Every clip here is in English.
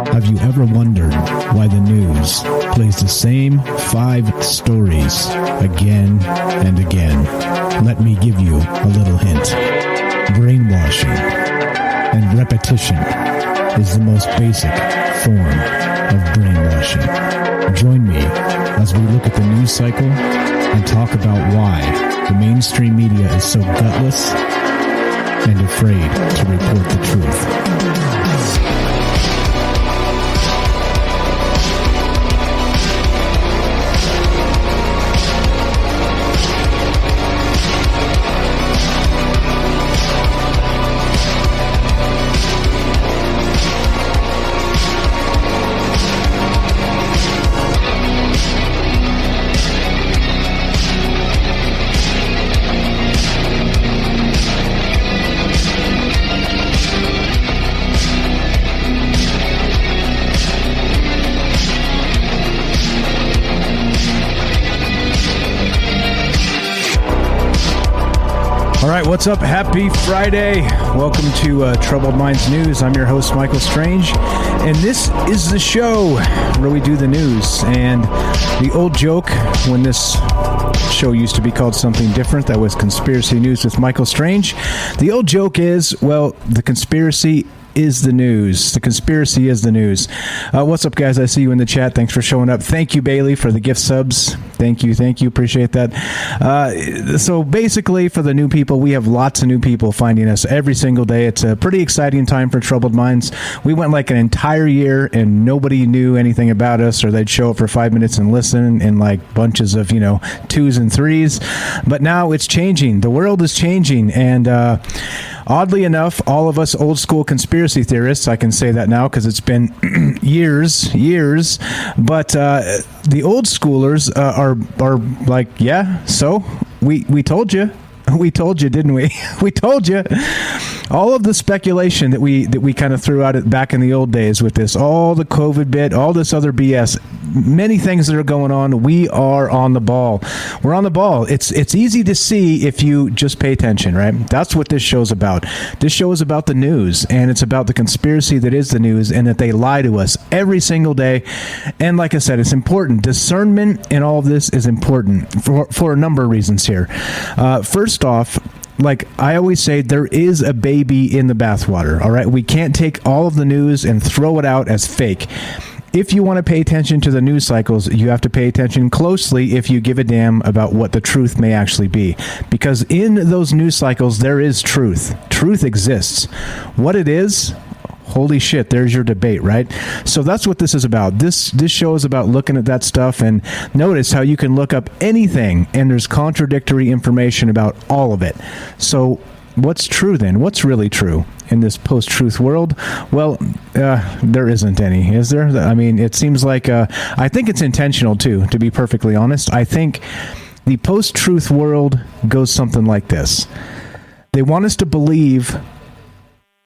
Have you ever wondered why the news plays the same 5 stories again and again? Let me give you a little hint. Brainwashing and repetition is the most basic form of brainwashing. Join me as we look at the news cycle and talk about why the mainstream media is so gutless and afraid to report the truth. All right, what's up? Happy Friday. Welcome to Troubled Minds News. I'm your host, Michael Strange, and this is the show where we do the news. And the old joke when this show used to be called something different, that was Conspiracy News with Michael Strange. The old joke is, well, the conspiracy is the news. The conspiracy is the news. What's up, guys? I see you in the chat. Thanks for showing up. Thank you, Bailey, for the gift subs. Thank you. Appreciate that. So basically, for the new people, we have lots of new people finding us every single day. It's a pretty exciting time for Troubled Minds. We went like an entire year and nobody knew anything about us, or they'd show up for 5 minutes and listen in like bunches of, 2s and 3s. But now it's changing. The world is changing. And oddly enough, all of us old school conspiracy theorists, I can say that now because it's been years, but the old schoolers are like, yeah, so we told you. We told you, didn't we? We told you. All of the speculation that we kind of threw out back in the old days with this, all the COVID bit, all this other BS, many things that are going on, we are on the ball. We're on the ball. It's easy to see if you just pay attention, right? That's what this show's about. This show is about the news, and it's about the conspiracy that is the news, and that they lie to us every single day. And like I said, it's important. Discernment in all of this is important for a number of reasons here. First off, like I always say, there is a baby in the bathwater, all right? We can't take all of the news and throw it out as fake. If you want to pay attention to the news cycles, you have to pay attention closely if you give a damn about what the truth may actually be. Because in those news cycles, there is truth. Truth exists. What it is, holy shit, there's your debate, right? So that's what this is about. This show is about looking at that stuff, and notice how you can look up anything and there's contradictory information about all of it. So what's true then? What's really true in this post-truth world? Well, there isn't any, is there? I mean, it seems like, I think it's intentional too, to be perfectly honest. I think the post-truth world goes something like this. They want us to believe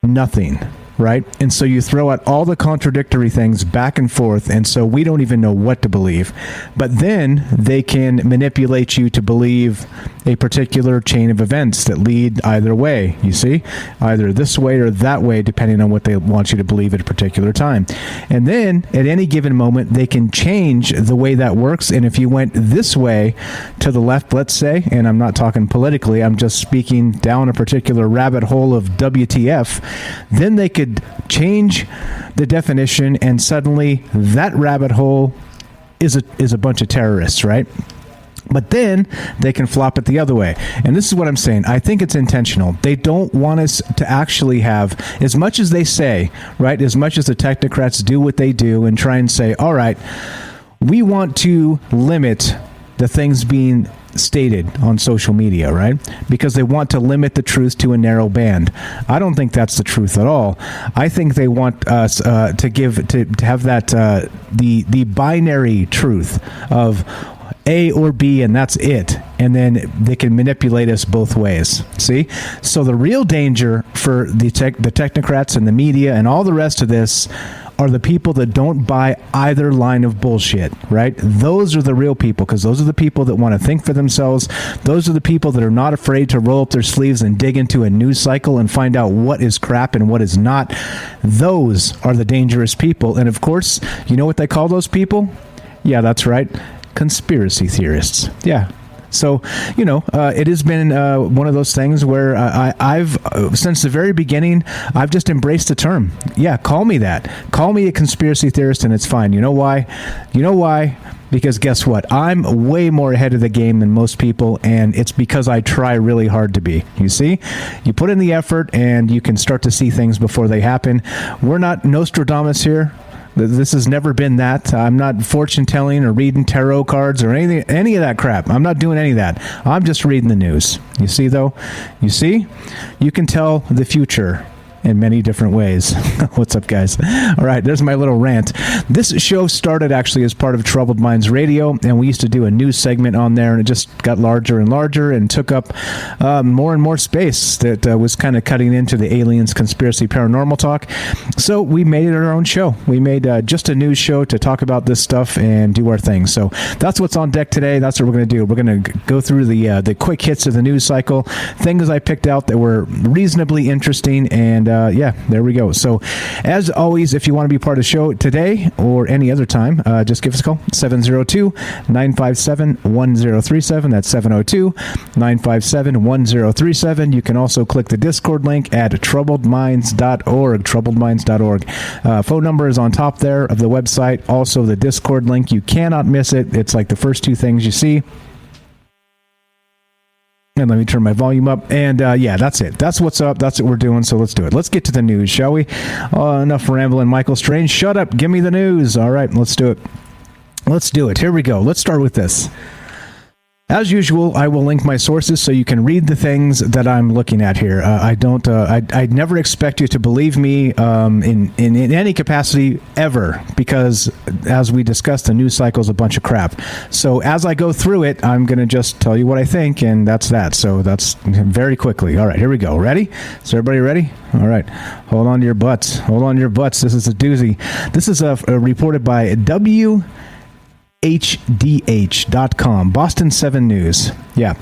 nothing, right? And so you throw out all the contradictory things back and forth, and so we don't even know what to believe. But then they can manipulate you to believe a particular chain of events that lead either way, you see? Either this way or that way, depending on what they want you to believe at a particular time. And then, at any given moment, they can change the way that works, and if you went this way to the left, let's say, and I'm not talking politically, I'm just speaking down a particular rabbit hole of WTF, then they could change the definition, and suddenly that rabbit hole is a bunch of terrorists, right? But then they can flop it the other way. And this is what I'm saying. I think it's intentional. They don't want us to actually have, as much as they say, right, as much as the technocrats do what they do and try and say, all right, we want to limit the things being stated on social media, right? Because they want to limit the truth to a narrow band. I don't think that's the truth at all. I think they want us to have that the binary truth of A or B, and that's it. And then they can manipulate us both ways. See? So the real danger for the technocrats and the media and all the rest of this are the people that don't buy either line of bullshit, right? Those are the real people, because those are the people that want to think for themselves. Those are the people that are not afraid to roll up their sleeves and dig into a news cycle and find out what is crap and what is not. Those are the dangerous people. And of course, you know what they call those people? Yeah, that's right. Conspiracy theorists. Yeah. So, it has been one of those things where I've, since the very beginning, I've just embraced the term. Yeah, call me that. Call me a conspiracy theorist, and it's fine. You know why? Because guess what? I'm way more ahead of the game than most people, and it's because I try really hard to be. You see? You put in the effort, and you can start to see things before they happen. We're not Nostradamus here. This has never been that. I'm not fortune telling or reading tarot cards or any of that crap. I'm not doing any of that. I'm just reading the news. You see, though? You see? You can tell the future in many different ways. What's up, guys? All right, there's my little rant. This show started actually as part of Troubled Minds Radio, and we used to do a news segment on there, and it just got larger and larger and took up more and more space that was kind of cutting into the aliens, conspiracy, paranormal talk. So we made it our own show. We made just a news show to talk about this stuff and do our thing. So that's what's on deck today. That's what we're going to do. We're going to go through the quick hits of the news cycle, things I picked out that were reasonably interesting, and there we go. So, as always, if you want to be part of the show today or any other time, just give us a call, 702-957-1037. That's 702-957-1037. You can also click the Discord link at troubledminds.org, troubledminds.org. Phone number is on top there of the website. Also, the Discord link. You cannot miss it. It's like the first two things you see. And let me turn my volume up. And that's it. That's what's up. That's what we're doing. So let's do it. Let's get to the news, shall we? Enough rambling, Michael Strange. Shut up. Give me the news. All right, let's do it. Let's do it. Here we go. Let's start with this. As usual, I will link my sources so you can read the things that I'm looking at here. I'd never expect you to believe me in any capacity ever, because as we discussed, the news cycle is a bunch of crap. So as I go through it, I'm going to just tell you what I think, and that's that. So that's very quickly. All right, here we go. Ready? Is everybody ready? All right. Hold on to your butts. Hold on to your butts. This is a doozy. This is reported by HDH.com, Boston 7 News. Yeah.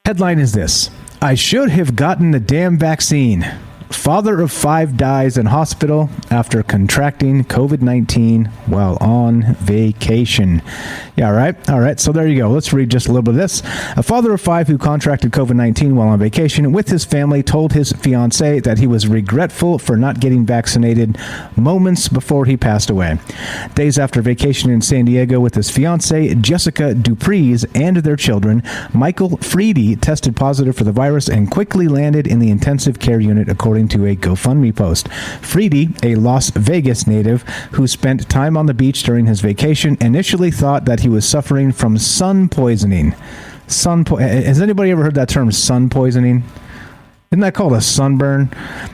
Headline is this: I should have gotten the damn vaccine. Father of 5 dies in hospital after contracting COVID-19 while on vacation. Yeah, all right. So there you go. Let's read just a little bit of this. A father of 5 who contracted COVID-19 while on vacation with his family told his fiancée that he was regretful for not getting vaccinated moments before he passed away. Days after vacation in San Diego with his fiancée, Jessica Dupreez, and their children, Michael Freedy tested positive for the virus and quickly landed in the intensive care unit, according to a GoFundMe post. Freedy, a Las Vegas native who spent time on the beach during his vacation, initially thought that he was suffering from sun poisoning. Has anybody ever heard that term, sun poisoning? Isn't that called a sunburn?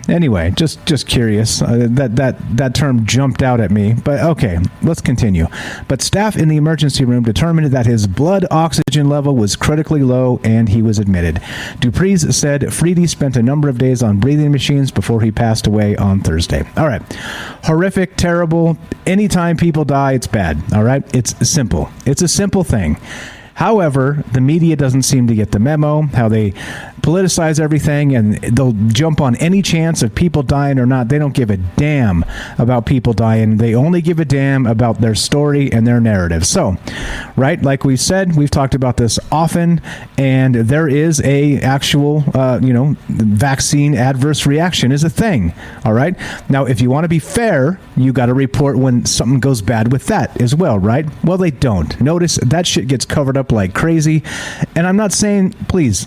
Anyway, just curious. That term jumped out at me. But okay, let's continue. But staff in the emergency room determined that his blood oxygen level was critically low, and he was admitted. Dupreez said Freedy spent a number of days on breathing machines before he passed away on Thursday. All right. Horrific, terrible. Anytime people die, it's bad. All right? It's simple. It's a simple thing. However, the media doesn't seem to get the memo, how they politicize everything, and they'll jump on any chance of people dying or not. They don't give a damn about people dying. They only give a damn about their story and their narrative. So, right, like we said, we've talked about this often, and there is a actual, vaccine adverse reaction is a thing. All right. Now, if you want to be fair, you got to report when something goes bad with that as well, right? Well, they don't. Notice that shit gets covered up like crazy. And I'm not saying, please,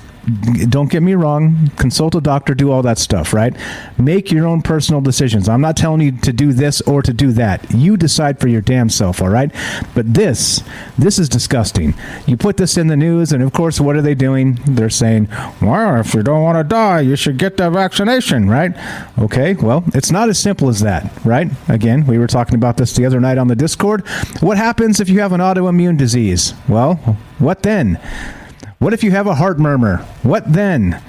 don't get me wrong, consult a doctor, do all that stuff, right? Make your own personal decisions. I'm not telling you to do this or to do that. You decide for your damn self, all right? But this is disgusting. You put this in the news, and of course, what are they doing? They're saying, well, if you don't want to die, you should get the vaccination, right? Okay, well, it's not as simple as that, right? Again, we were talking about this the other night on the Discord. What happens if you have an autoimmune disease? Well, what then? What if you have a heart murmur? What then?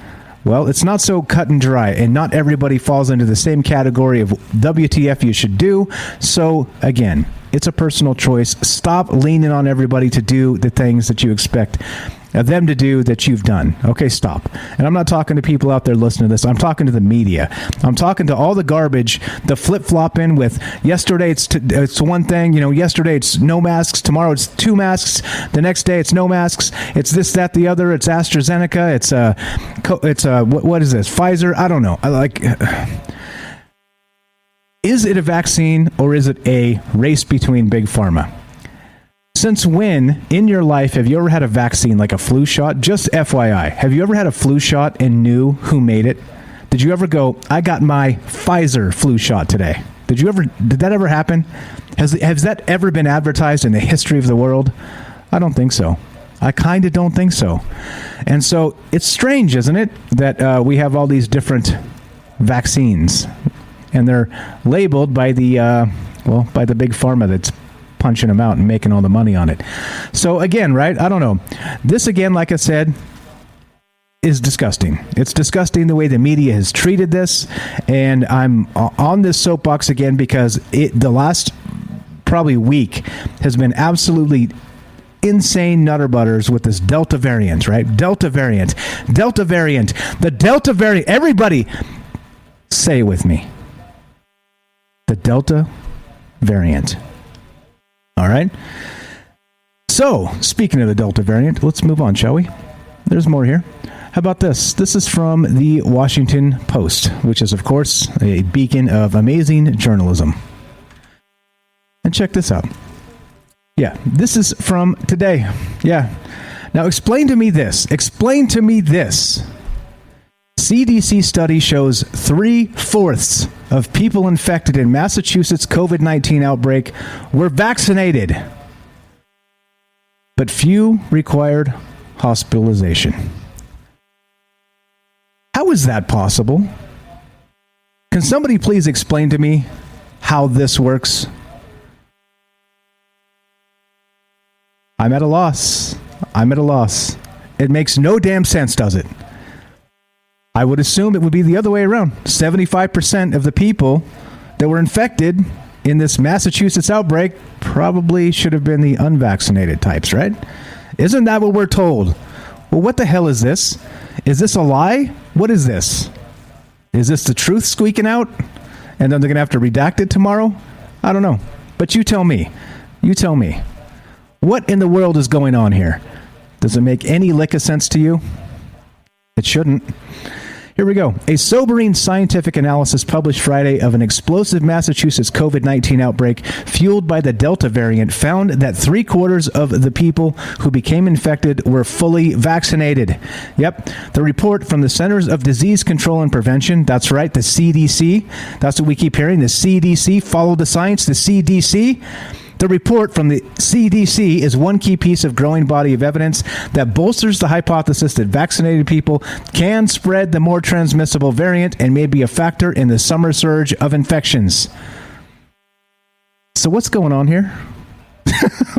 Well, it's not so cut and dry, and not everybody falls into the same category of WTF you should do. So, again, it's a personal choice. Stop leaning on everybody to do the things that you expect them to do that you've done. Okay, stop. And I'm not talking to people out there listening to this. I'm talking to the media. I'm talking to all the garbage, the flip-flopping with yesterday it's one thing, yesterday it's no masks, tomorrow it's 2 masks, the next day it's no masks, it's this, that, the other, it's AstraZeneca, what is this, Pfizer? I don't know. Is it a vaccine or is it a race between big pharma? Since when in your life have you ever had a vaccine like a flu shot? Just FYI, have you ever had a flu shot and knew who made it? Did you ever go, I got my Pfizer flu shot today? Did that ever happen? Has that ever been advertised in the history of the world? I don't think so. I kind of don't think so. And so it's strange, isn't it, that we have all these different vaccines and they're labeled by the big pharma that's punching them out and making all the money on it. So again, right? I don't know. This again, like I said, is disgusting. It's disgusting the way the media has treated this. And I'm on this soapbox again because the last probably week has been absolutely insane nutter butters with this Delta variant, right? Delta variant. The Delta variant. Everybody say it with me. The Delta variant. All right. So, speaking of the Delta variant, let's move on, shall we? There's more here. How about this? This is from the Washington Post, which is, of course, a beacon of amazing journalism. And check this out. Yeah, this is from today. Yeah. Now, explain to me this. CDC study shows 3/4 of people infected in Massachusetts COVID-19 outbreak were vaccinated, but few required hospitalization. How is that possible? Can somebody please explain to me how this works? I'm at a loss. It makes no damn sense, does it? I would assume it would be the other way around. 75% of the people that were infected in this Massachusetts outbreak probably should have been the unvaccinated types, right? Isn't that what we're told? Well, what the hell is this? Is this a lie? What is this? Is this the truth squeaking out? And then they're going to have to redact it tomorrow? I don't know. But you tell me. What in the world is going on here? Does it make any lick of sense to you? It shouldn't. Here we go. A sobering scientific analysis published Friday of an explosive Massachusetts COVID-19 outbreak fueled by the Delta variant found that 3/4 of the people who became infected were fully vaccinated. Yep. The report from the Centers of Disease Control and Prevention, that's right, the CDC, that's what we keep hearing, the CDC, follow the science, the CDC. The report from the CDC is one key piece of growing body of evidence that bolsters the hypothesis that vaccinated people can spread the more transmissible variant and may be a factor in the summer surge of infections. So what's going on here?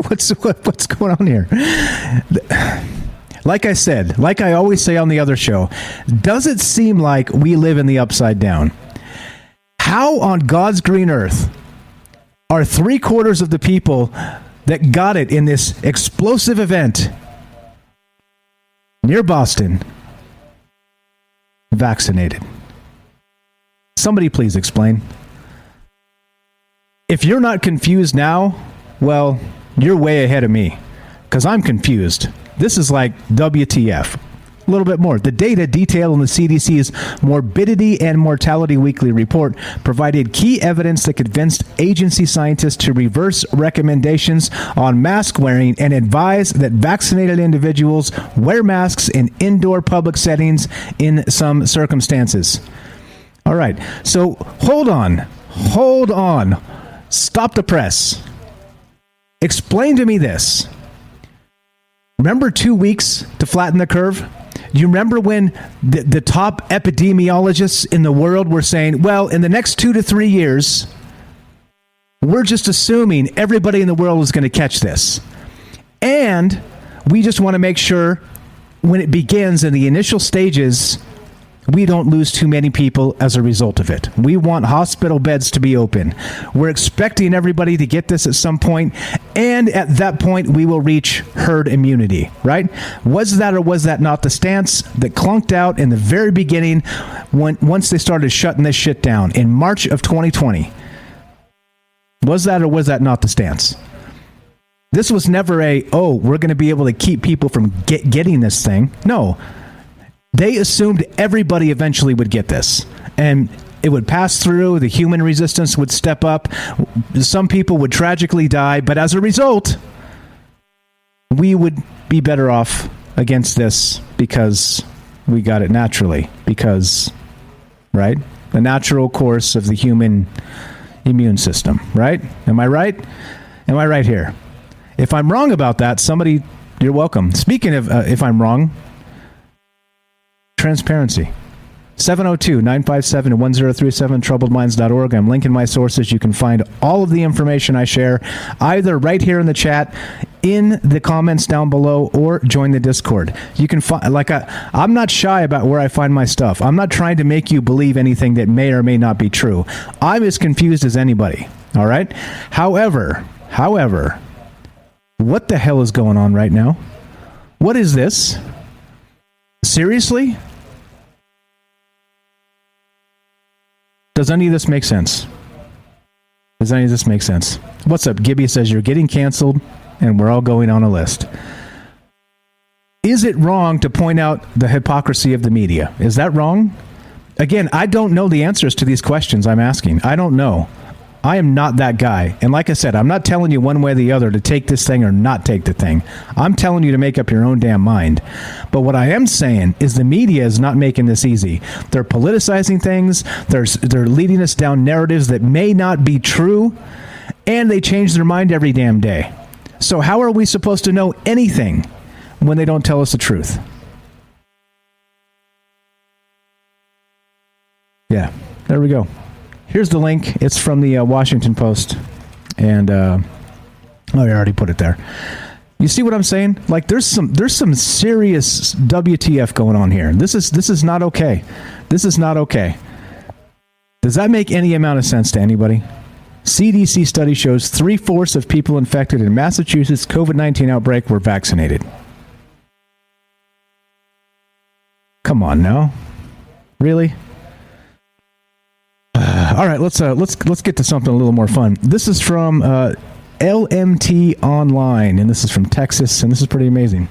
What's going on here? Like I said, like I always say on the other show, does it seem like we live in the upside down? How on God's green earth are 3/4 of the people that got it in this explosive event near Boston vaccinated? Somebody please explain. If you're not confused now, well, you're way ahead of me, because I'm confused. This is like WTF. A little bit more. The data detailed in the CDC's Morbidity and Mortality Weekly Report provided key evidence that convinced agency scientists to reverse recommendations on mask wearing and advise that vaccinated individuals wear masks in indoor public settings in some circumstances. All right. So hold on. Stop the press. Explain to me this. Remember 2 weeks to flatten the curve? You remember when the top epidemiologists in the world were saying, well, in the next 2 to 3 years, we're just assuming everybody in the world is going to catch this. And we just want to make sure when it begins in the initial stages, we don't lose too many people as a result of it. We want hospital beds to be open. We're expecting everybody to get this at some point, and at that point, we will reach herd immunity, right? Was that or was that not the stance that clunked out in the very beginning once they started shutting this shit down in March of 2020? Was that or was that not the stance? This was never we're going to be able to keep people from getting this thing. No. They assumed everybody eventually would get this, and it would pass through. The human resistance would step up. Some people would tragically die, but as a result, we would be better off against this because we got it naturally. Because, right? The natural course of the human immune system, right? Am I right? Am I right here? If I'm wrong about that, somebody, you're welcome. Speaking of if I'm wrong, transparency. 702-957-1037, troubledminds.org. I'm linking my sources. You can find all of the information I share either right here in the chat, in the comments down below, or join the Discord. You can find, I'm not shy about where I find my stuff. I'm not trying to make you believe anything that may or may not be true. I'm as confused as anybody. All right? However, what the hell is going on right now? What is this? Seriously? Does any of this make sense? Does any of this make sense? What's up? Gibby says you're getting canceled and we're all going on a list. Is it wrong to point out the hypocrisy of the media? Is that wrong? Again, I don't know the answers to these questions I'm asking. I don't know. I am not that guy. And like I said, I'm not telling you one way or the other to take this thing or not take the thing. I'm telling you to make up your own damn mind. But what I am saying is the media is not making this easy. They're politicizing things. They're leading us down narratives that may not be true. And they change their mind every damn day. So how are we supposed to know anything when they don't tell us the truth? Yeah, there we go. Here's the link. It's from the Washington Post. And, I already put it there. You see what I'm saying? Like, there's some serious WTF going on here. This is not okay. This is not okay. Does that make any amount of sense to anybody? CDC study shows 3/4 of people infected in Massachusetts COVID-19 outbreak were vaccinated. Come on now. Really? All right, let's get to something a little more fun. This is from LMT Online, and this is from Texas, and this is pretty amazing.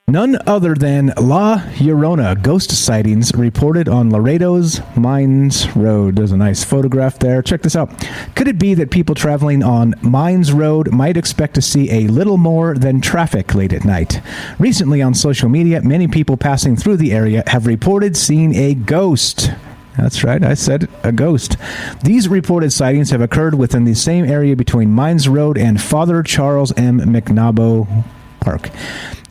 None other than La Llorona ghost sightings reported on Laredo's Mines Road. There's a nice photograph there. Check this out. Could it be that people traveling on Mines Road might expect to see a little more than traffic late at night? Recently on social media, many people passing through the area have reported seeing a ghost. That's right, I said a ghost. These reported sightings have occurred within the same area between Mines Road and Father Charles M. McNabo Park.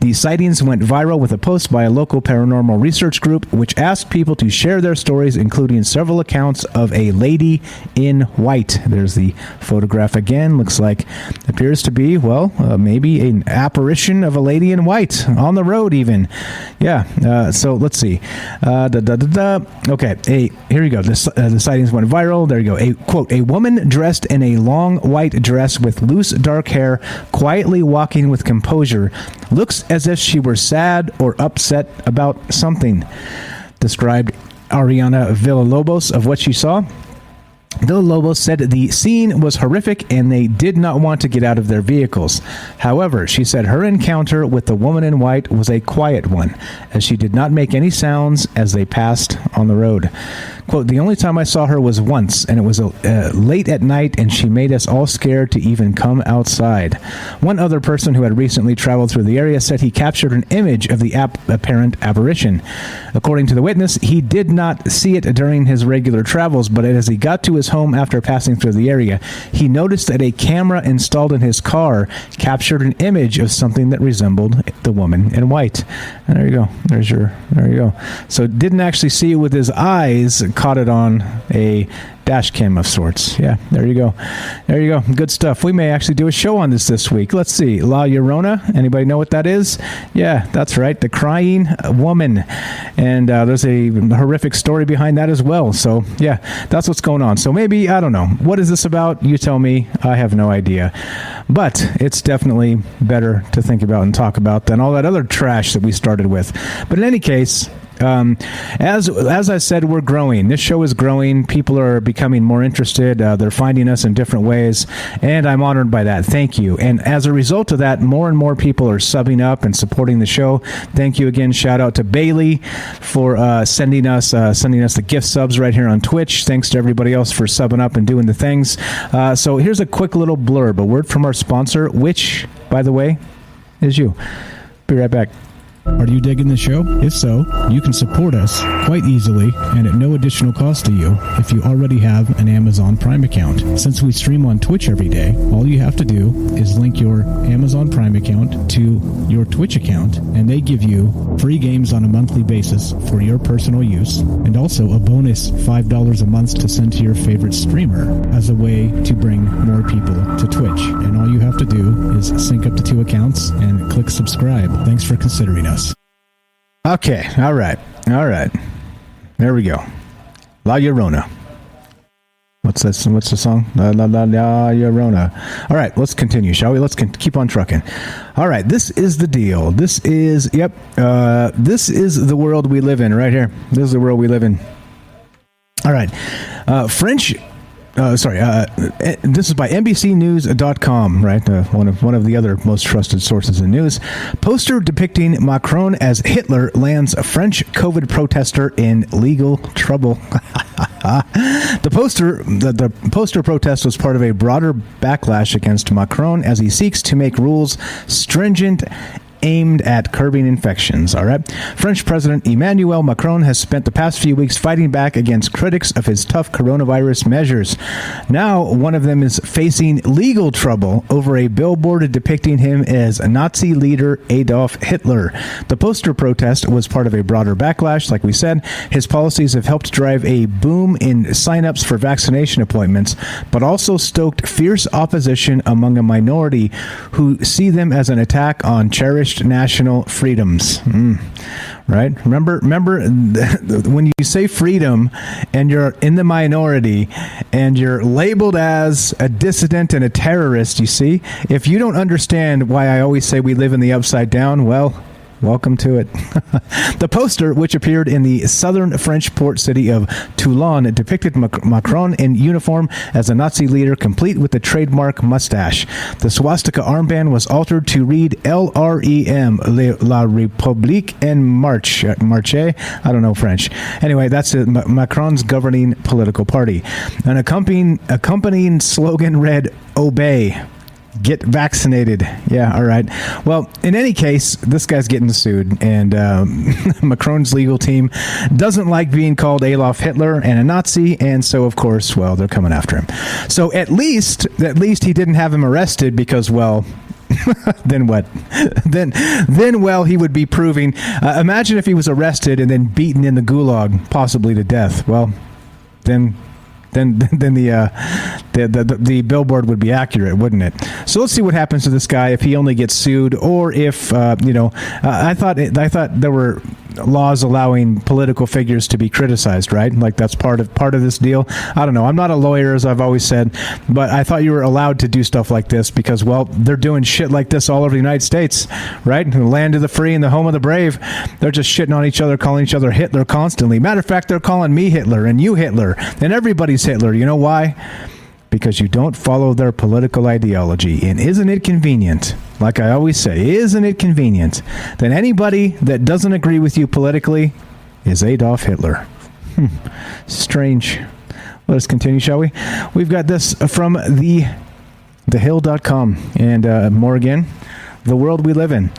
These sightings went viral with a post by a local paranormal research group, which asked people to share their stories, including several accounts of a lady in white. There's the photograph again. Looks like, appears to be, maybe an apparition of a lady in white on the road even. Yeah, so let's see. Okay, here you go. The sightings went viral. There you go. A woman dressed in a long white dress with loose dark hair, quietly walking with composure, looks as if she were sad or upset about something, described Ariana Villalobos of what she saw. Villalobos said the scene was horrific and they did not want to get out of their vehicles. However, she said her encounter with the woman in white was a quiet one, as she did not make any sounds as they passed on the road. Quote, the only time I saw her was once, and it was late at night, and she made us all scared to even come outside. One other person who had recently traveled through the area said he captured an image of the apparent apparition. According to the witness, he did not see it during his regular travels, but as he got to his home after passing through the area, he noticed that a camera installed in his car captured an image of something that resembled the woman in white. And there you go. There you go. So didn't actually see it with his eyes, caught it on a dash cam of sorts. Yeah, there you go. There you go. Good stuff. We may actually do a show on this week. Let's see. La Llorona. Anybody know what that is? Yeah, that's right. The crying woman. And there's a horrific story behind that as well. So, yeah, that's what's going on. So maybe, I don't know. What is this about? You tell me. I have no idea. But it's definitely better to think about and talk about than all that other trash that we started with. But in any case, as I said, we're growing. This show is growing. People are becoming more interested. They're finding us in different ways, and I'm honored by that. Thank you. And as a result of that, more and more people are subbing up and supporting the show. Thank you again. Shout out to Bailey for sending us the gift subs right here on Twitch. Thanks to everybody else for subbing up and doing the things. So here's a quick little blurb, a word from our sponsor, which, by the way, is you. Be right back. Are you digging the show? If so, you can support us quite easily and at no additional cost to you if you already have an Amazon Prime account. Since we stream on Twitch every day, all you have to do is link your Amazon Prime account to your Twitch account, and they give you free games on a monthly basis for your personal use, and also a bonus $5 a month to send to your favorite streamer as a way to bring more people to Twitch. And all you have to do is sync up to 2 accounts and click subscribe. Thanks for considering us. Okay, all right. There we go. La Llorona. What's this? What's the song? La Llorona. All right, let's continue, shall we? Let's keep on trucking. All right, this is the deal. This is the world we live in right here. This is the world we live in. All right. This is by NBCnews.com, right? One of the other most trusted sources in news. Poster depicting Macron as Hitler lands a French COVID protester in legal trouble. The poster protest was part of a broader backlash against Macron as he seeks to make rules stringent aimed at curbing infections. All right. French President Emmanuel Macron has spent the past few weeks fighting back against critics of his tough coronavirus measures. Now, one of them is facing legal trouble over a billboard depicting him as Nazi leader Adolf Hitler. The poster protest was part of a broader backlash. Like we said, his policies have helped drive a boom in signups for vaccination appointments, but also stoked fierce opposition among a minority who see them as an attack on cherished national freedoms. Right? Remember when you say freedom and you're in the minority and you're labeled as a dissident and a terrorist, you see, if you don't understand why I always say we live in the upside down, well, welcome to it. The poster, which appeared in the southern French port city of Toulon, depicted Macron in uniform as a Nazi leader, complete with the trademark mustache. The swastika armband was altered to read LREM, La République en Marche. I don't know French. Anyway, that's Macron's governing political party. An accompanying slogan read, "Obey. Get vaccinated." Yeah, all right. Well, in any case, this guy's getting sued, and Macron's legal team doesn't like being called Adolf Hitler and a Nazi, and so, of course, well, they're coming after him. So at least he didn't have him arrested because, well, then what? Then, well, he would be proving. Imagine if he was arrested and then beaten in the gulag, possibly to death. Well, then the billboard would be accurate, wouldn't it? So let's see what happens to this guy if he only gets sued, or if I thought there were laws allowing political figures to be criticized, right? Like that's part of this deal. I don't know. I'm not a lawyer, as I've always said, but I thought you were allowed to do stuff like this because, well, they're doing shit like this all over the United States, right? The land of the free and the home of the brave. They're just shitting on each other, calling each other Hitler constantly. Matter of fact, they're calling me Hitler and you Hitler and everybody's Hitler. You know why? Because you don't follow their political ideology. And isn't it convenient? Like I always say, isn't it convenient that anybody that doesn't agree with you politically is Adolf Hitler? Strange. Let us continue, shall we? We've got this from thehill.com. And more again. the world we live in.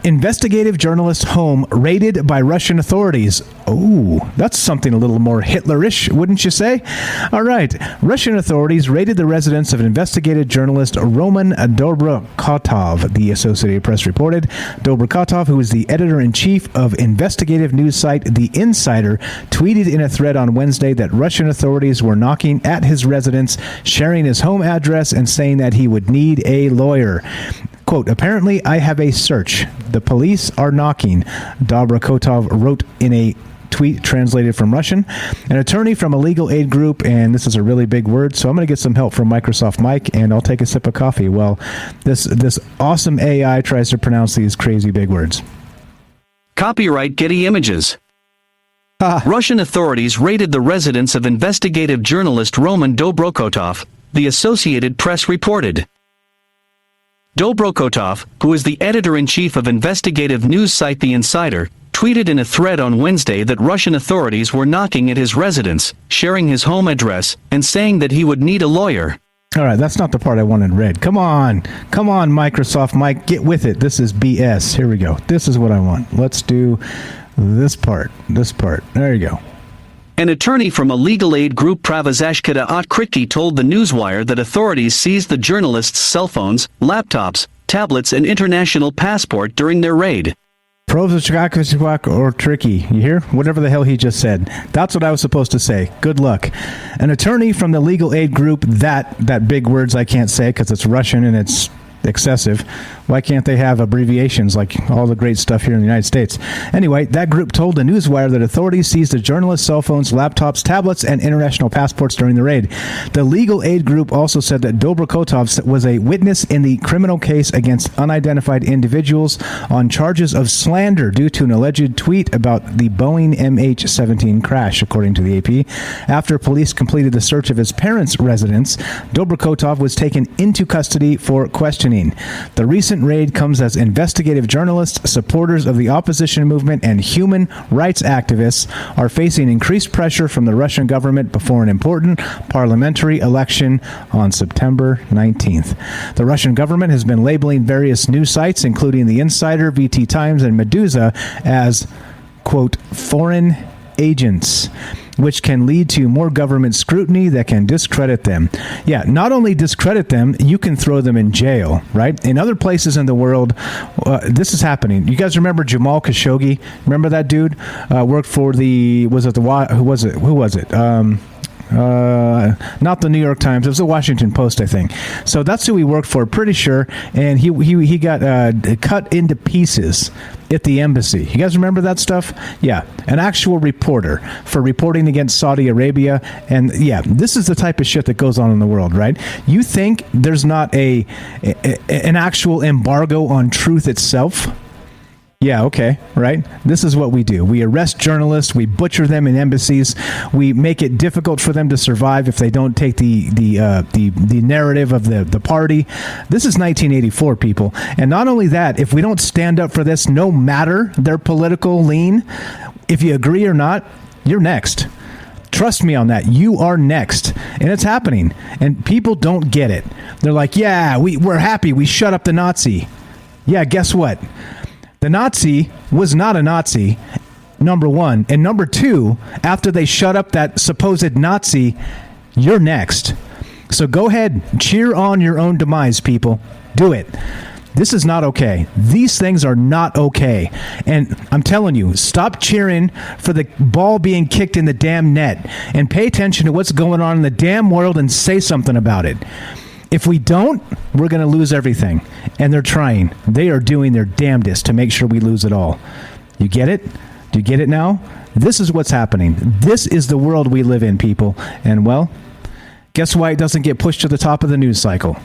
Investigative journalist home raided by Russian authorities. Oh, that's something a little more Hitlerish, wouldn't you say? All right. Russian authorities raided the residence of investigative journalist Roman Dobrokotov, the Associated Press reported. Dobrokotov, who is the editor-in-chief of investigative news site The Insider, tweeted in a thread on Wednesday that Russian authorities were knocking at his residence, sharing his home address, and saying that he would need a lawyer. Quote, apparently I have a search. The police are knocking, Dobrokotov wrote in a tweet translated from Russian. An attorney from a legal aid group, and this is a really big word, so I'm going to get some help from Microsoft Mike, and I'll take a sip of coffee while this awesome AI tries to pronounce these crazy big words. Copyright Getty Images. Russian authorities raided the residence of investigative journalist Roman Dobrokotov, the Associated Press reported. Dobrokotov, who is the editor-in-chief of investigative news site The Insider, tweeted in a thread on Wednesday that Russian authorities were knocking at his residence, sharing his home address, and saying that he would need a lawyer. All right, that's not the part I wanted read. Come on, Microsoft Mike, get with it. This is BS. Here we go. This is what I want. Let's do this part. There you go. An attorney from a legal aid group Pravazashkita Otkritki told the Newswire that authorities seized the journalist's cell phones, laptops, tablets, and international passport during their raid. Or tricky. You hear? Whatever the hell he just said. That's what I was supposed to say. Good luck. An attorney from the legal aid group, that big words I can't say because it's Russian and it's excessive. Why can't they have abbreviations like all the great stuff here in the United States? Anyway, that group told the Newswire that authorities seized the journalist's cell phones, laptops, tablets, and international passports during the raid. The legal aid group also said that Dobrokotov was a witness in the criminal case against unidentified individuals on charges of slander due to an alleged tweet about the Boeing MH17 crash, according to the AP. After police completed the search of his parents' residence, Dobrokotov was taken into custody for questioning. The recent raid comes as investigative journalists, supporters of the opposition movement, and human rights activists are facing increased pressure from the Russian government before an important parliamentary election on September 19th. The Russian government has been labeling various news sites, including The Insider, VT Times, and Meduza, as, quote, foreign agents, which can lead to more government scrutiny that can discredit them. Yeah, not only discredit them, you can throw them in jail, right? In other places in the world, this is happening. You guys remember Jamal Khashoggi? Remember that dude? Worked for who was it? Not the New York Times. It was the Washington Post, I think. So that's who he worked for, pretty sure. And he got cut into pieces at the embassy. You guys remember that stuff? Yeah, an actual reporter for reporting against Saudi Arabia. And yeah, this is the type of shit that goes on in the world, right? You think there's not an actual embargo on truth itself? Yeah, okay, right? This is what we do. We arrest journalists, we butcher them in embassies, we make it difficult for them to survive if they don't take the narrative of the party. This is 1984, people. And not only that, if we don't stand up for this, no matter their political lean, if you agree or not, you're next. Trust me on that. You are next. And it's happening. And people don't get it. They're like, yeah, we're happy. We shut up the Nazi. Yeah, guess what? The Nazi was not a Nazi, number one. And number two, after they shut up that supposed Nazi, you're next. So go ahead, cheer on your own demise, people. Do it. This is not okay. These things are not okay. And I'm telling you, stop cheering for the ball being kicked in the damn net and pay attention to what's going on in the damn world and say something about it. If we don't, we're going to lose everything. And they're trying. They are doing their damnedest to make sure we lose it all. You get it? Do you get it now? This is what's happening. This is the world we live in, people. And, well, guess why it doesn't get pushed to the top of the news cycle?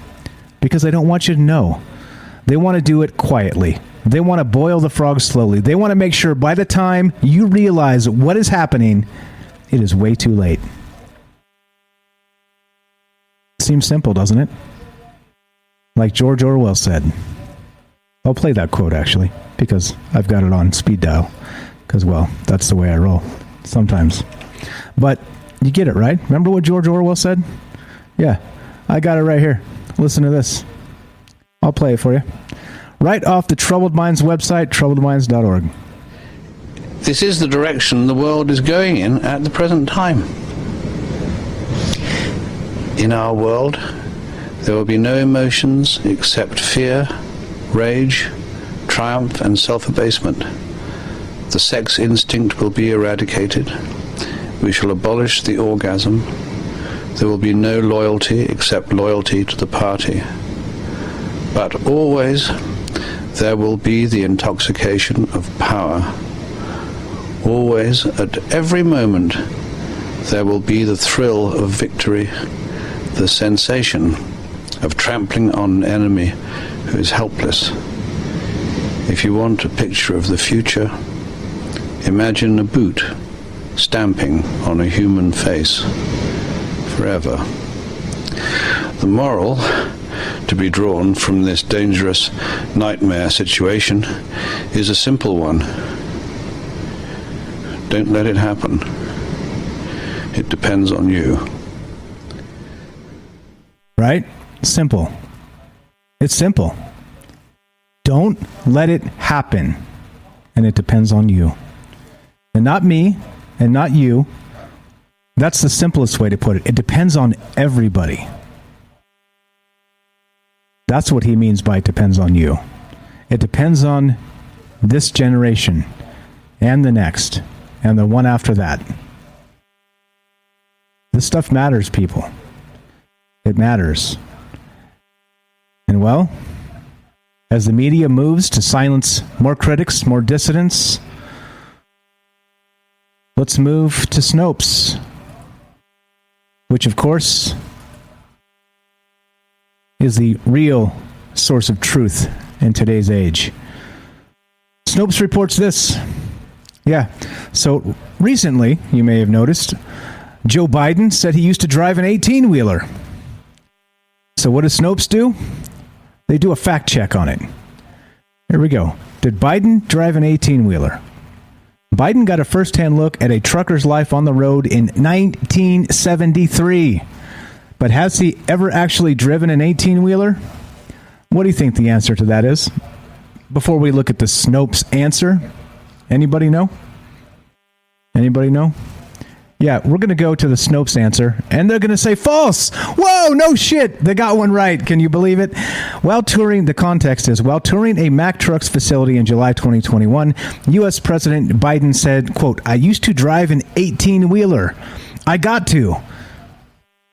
Because they don't want you to know. They want to do it quietly. They want to boil the frog slowly. They want to make sure by the time you realize what is happening, it is way too late. Seems simple, doesn't it? Like George Orwell said. I'll play that quote, actually, because I've got it on speed dial. Because, well, that's the way I roll sometimes. But you get it, right? Remember what George Orwell said? Yeah, I got it right here. Listen to this. I'll play it for you. right off the Troubled Minds website, troubledminds.org. This is the direction the world is going in at the present time. In our world, there will be no emotions except fear, rage, triumph, and self-abasement. The sex instinct will be eradicated. We shall abolish the orgasm. There will be no loyalty except loyalty to the party. But always there will be the intoxication of power. Always, at every moment, there will be the thrill of victory, the sensation of trampling on an enemy who is helpless. If you want a picture of the future, imagine a boot stamping on a human face forever. The moral to be drawn from this dangerous nightmare situation is a simple one. Don't let it happen. It depends on you. Right? Simple. It's simple. Don't let it happen. And it depends on you. And not me, and not you. That's the simplest way to put it. It depends on everybody. That's what he means by it depends on you. It depends on this generation, and the next, and the one after that. This stuff matters, people. It matters. And well, as the media moves to silence more critics, more dissidents, let's move to Snopes, which of course is the real source of truth in today's age. Snopes reports this. Yeah, so recently, you may have noticed, Joe Biden said he used to drive an 18-wheeler. So what does Snopes do? They do a fact check on it. Here we go. Did Biden drive an 18-wheeler? Biden got a first-hand look at a trucker's life on the road in 1973. But has he ever actually driven an 18-wheeler? What do you think the answer to that is? Before we look at the Snopes answer, anybody know? Anybody know? Yeah, we're going to go to the Snopes answer, and they're going to say false. Whoa, no shit. They got one right. Can you believe it? The context is, while touring a Mack Trucks facility in July 2021, U.S. President Biden said, quote, "I used to drive an 18-wheeler. I got to."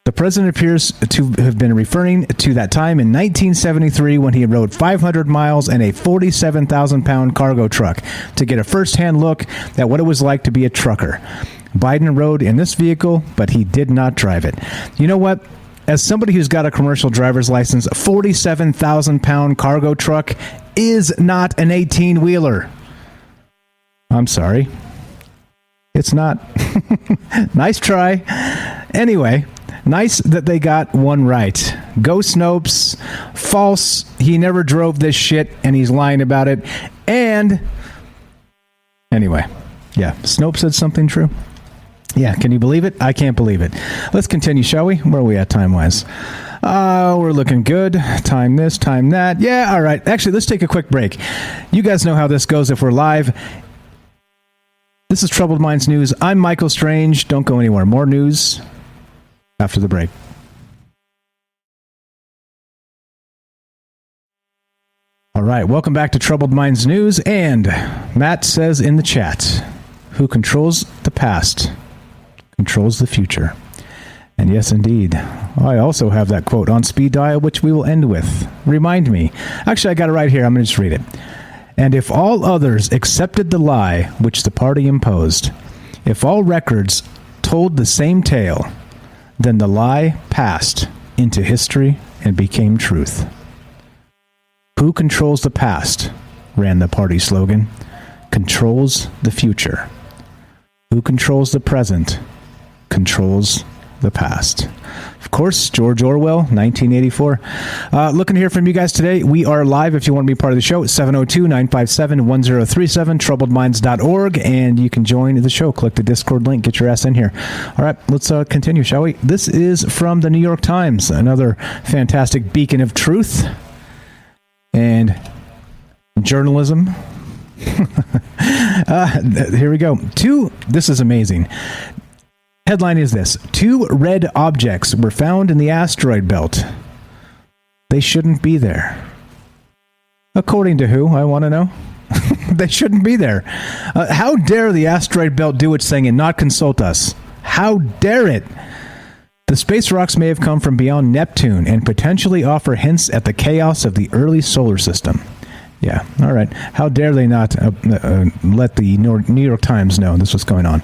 The president appears to have been referring to that time in 1973 when he rode 500 miles in a 47,000-pound cargo truck to get a first-hand look at what it was like to be a trucker. Biden rode in this vehicle, but he did not drive it. You know what? As somebody who's got a commercial driver's license, a 47,000-pound cargo truck is not an 18-wheeler. I'm sorry. It's not. Nice try. Anyway, nice that they got one right. Go Snopes. False. He never drove this shit, and he's lying about it. And anyway, yeah, Snopes said something true. Yeah, can you believe it? I can't believe it. Let's continue, shall we? Where are we at time-wise? We're looking good. Time this, time that. Yeah, all right. Actually, let's take a quick break. You guys know how this goes if we're live. This is Troubled Minds News. I'm Michael Strange. Don't go anywhere. More news after the break. All right, welcome back to Troubled Minds News. And Matt says in the chat, who controls the past controls the future. And yes, indeed. I also have that quote on speed dial, which we will end with. Remind me. Actually, I got it right here. I'm going to just read it. And if all others accepted the lie which the party imposed, if all records told the same tale, then the lie passed into history and became truth. Who controls the past? Ran the party slogan. Controls the future. Who controls the present? Controls the past. Of course, George Orwell, 1984. Looking to hear from you guys today. We are live if you want to be part of the show at 702-957-1037, troubledminds.org, and you can join the show. Click the Discord link. Get your ass in here. All right, let's continue, shall we? This is from the New York Times, another fantastic beacon of truth. And journalism. Here we go. This is amazing. Headline is this. 2 red objects were found in the asteroid belt. They shouldn't be there. According to who? I want to know. They shouldn't be there. How dare the asteroid belt do its thing and not consult us? How dare it? The space rocks may have come from beyond Neptune and potentially offer hints at the chaos of the early solar system. Yeah, all right. How dare they not let the New York Times know this was going on?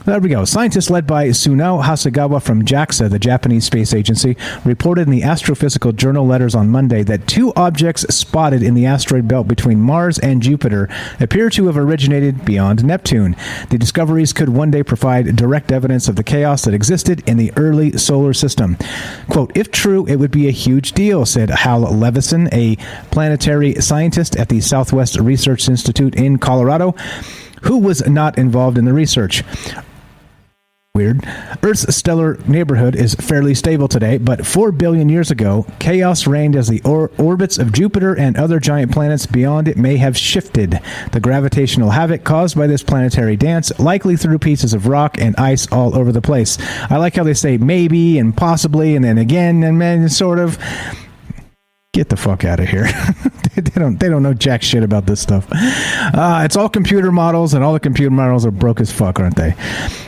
There we go. Scientists led by Sunao Hasegawa from JAXA, the Japanese space agency, reported in the Astrophysical Journal Letters on Monday that 2 objects spotted in the asteroid belt between Mars and Jupiter appear to have originated beyond Neptune. The discoveries could one day provide direct evidence of the chaos that existed in the early solar system. Quote, if true, it would be a huge deal, said Hal Levison, a planetary scientist at the Southwest Research Institute in Colorado, who was not involved in the research. Weird. Earth's stellar neighborhood is fairly stable today, but 4 billion years ago, chaos reigned as the orbits of Jupiter and other giant planets beyond it may have shifted. The gravitational havoc caused by this planetary dance likely threw pieces of rock and ice all over the place. I like how they say maybe and possibly and then again and then sort of. Get the fuck out of here. They don't know jack shit about this stuff. It's all computer models, and all the computer models are broke as fuck, aren't they?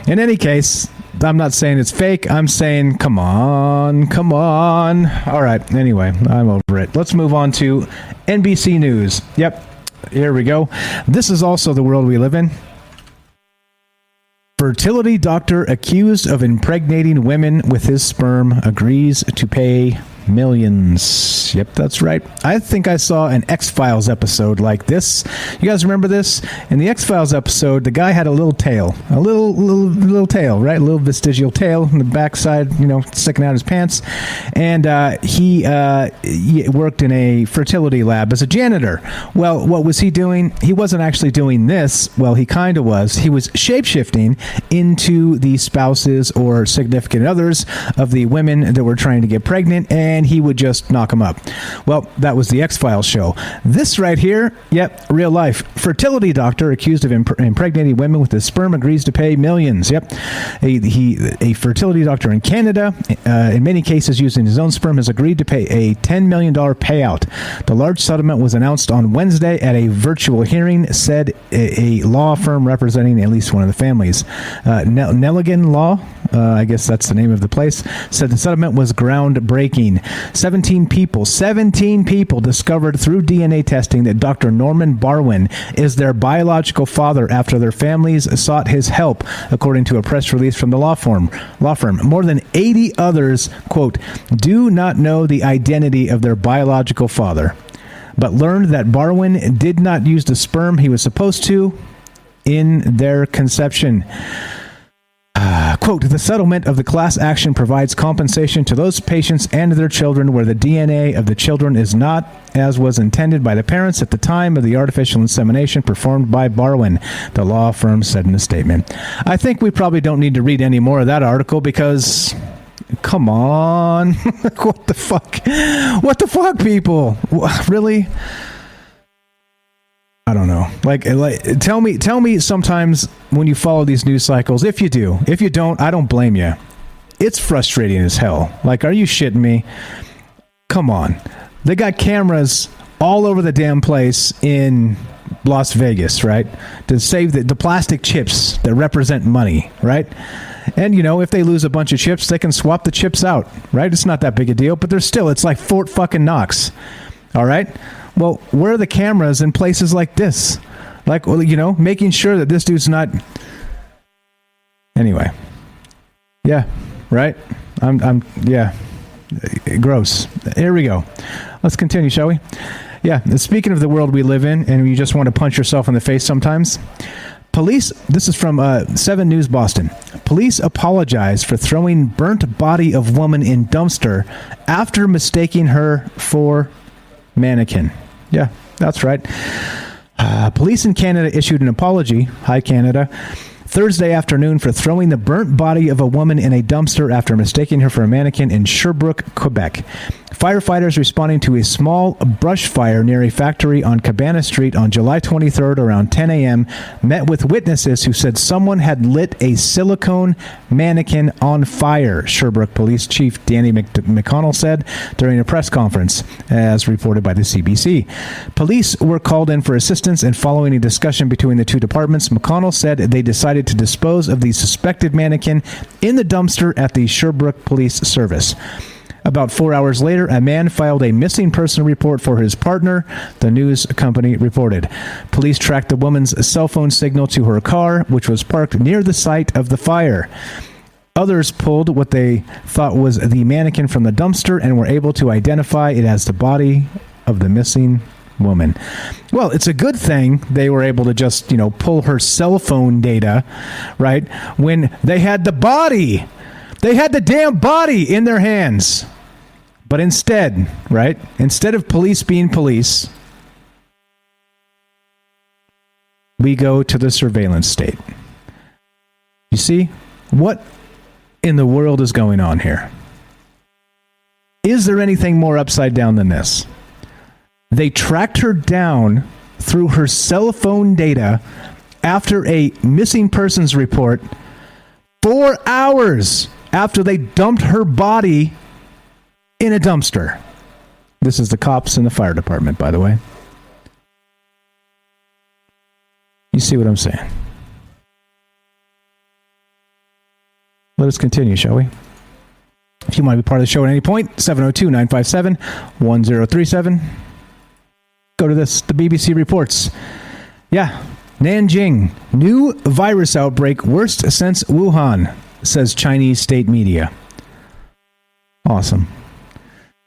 In any case, I'm not saying it's fake. I'm saying, come on. All right. Anyway, I'm over it. Let's move on to NBC News. Yep. Here we go. This is also the world we live in. Fertility doctor accused of impregnating women with his sperm agrees to pay millions. Yep, that's right. I think I saw an X-Files episode like this. You guys remember this? In the X-Files episode, the guy had a little tail. A little tail, right? A little vestigial tail on the backside, sticking out his pants. And he worked in a fertility lab as a janitor. Well, what was he doing? He wasn't actually doing this. Well, he kind of was. He was shape-shifting into the spouses or significant others of the women that were trying to get pregnant, and he would just knock them up. Well, that was the X-Files show. This right here, yep, real life. Fertility doctor accused of impregnating women with his sperm agrees to pay millions. Yep. A fertility doctor in Canada, in many cases using his own sperm, has agreed to pay a $10 million payout. The large settlement was announced on Wednesday at a virtual hearing, said a law firm representing at least one of the families. Nelligan Law, I guess that's the name of the place, said the settlement was groundbreaking. 17 people discovered through DNA testing that Dr. Norman Barwin is their biological father after their families sought his help, according to a press release from the law firm. More than 80 others, quote, do not know the identity of their biological father, but learned that Barwin did not use the sperm he was supposed to in their conception. Quote, the settlement of the class action provides compensation to those patients and their children where the DNA of the children is not as was intended by the parents at the time of the artificial insemination performed by Barwin, the law firm said in a statement. I think we probably don't need to read any more of that article because, come on. What the fuck? What the fuck, people? Really? I don't know. Like, tell me sometimes when you follow these news cycles, if you do. If you don't, I don't blame you. It's frustrating as hell. Like, are you shitting me? Come on. They got cameras all over the damn place in Las Vegas, right? To save the plastic chips that represent money, right? And, if they lose a bunch of chips, they can swap the chips out, right? It's not that big a deal, but it's like Fort fucking Knox. All right? Well, where are the cameras in places like this? Like, making sure that this dude's not... Anyway. Yeah, right? Yeah. Gross. Here we go. Let's continue, shall we? Yeah, speaking of the world we live in, and you just want to punch yourself in the face sometimes... Police, this is from 7 News Boston. Police apologize for throwing burnt body of woman in dumpster after mistaking her for mannequin. Yeah, that's right. Police in Canada issued an apology, hi Canada, Thursday afternoon for throwing the burnt body of a woman in a dumpster after mistaking her for a mannequin in Sherbrooke, Quebec. Firefighters responding to a small brush fire near a factory on Cabana Street on July 23rd around 10 a.m. met with witnesses who said someone had lit a silicone mannequin on fire, Sherbrooke Police Chief Danny McConnell said during a press conference, as reported by the CBC. Police were called in for assistance, and following a discussion between the two departments, McConnell said they decided to dispose of the suspected mannequin in the dumpster at the Sherbrooke Police Service. About 4 hours later, a man filed a missing person report for his partner, the news company reported. Police tracked the woman's cell phone signal to her car, which was parked near the site of the fire. Others pulled what they thought was the mannequin from the dumpster and were able to identify it as the body of the missing woman. Well, it's a good thing they were able to just, pull her cell phone data, right? When they had the body. They had the damn body in their hands. But instead, right? Instead of police being police, we go to the surveillance state. You see, what in the world is going on here? Is there anything more upside down than this? They tracked her down through her cell phone data after a missing persons report 4 hours after they dumped her body in a dumpster. This is the cops and the fire department, by the way. You see what I'm saying? Let us continue, shall we? If you want to be part of the show at any point, 702-957-1037. Go to this. The BBC reports. Yeah. Nanjing. New virus outbreak worst since Wuhan, says Chinese state media. Awesome.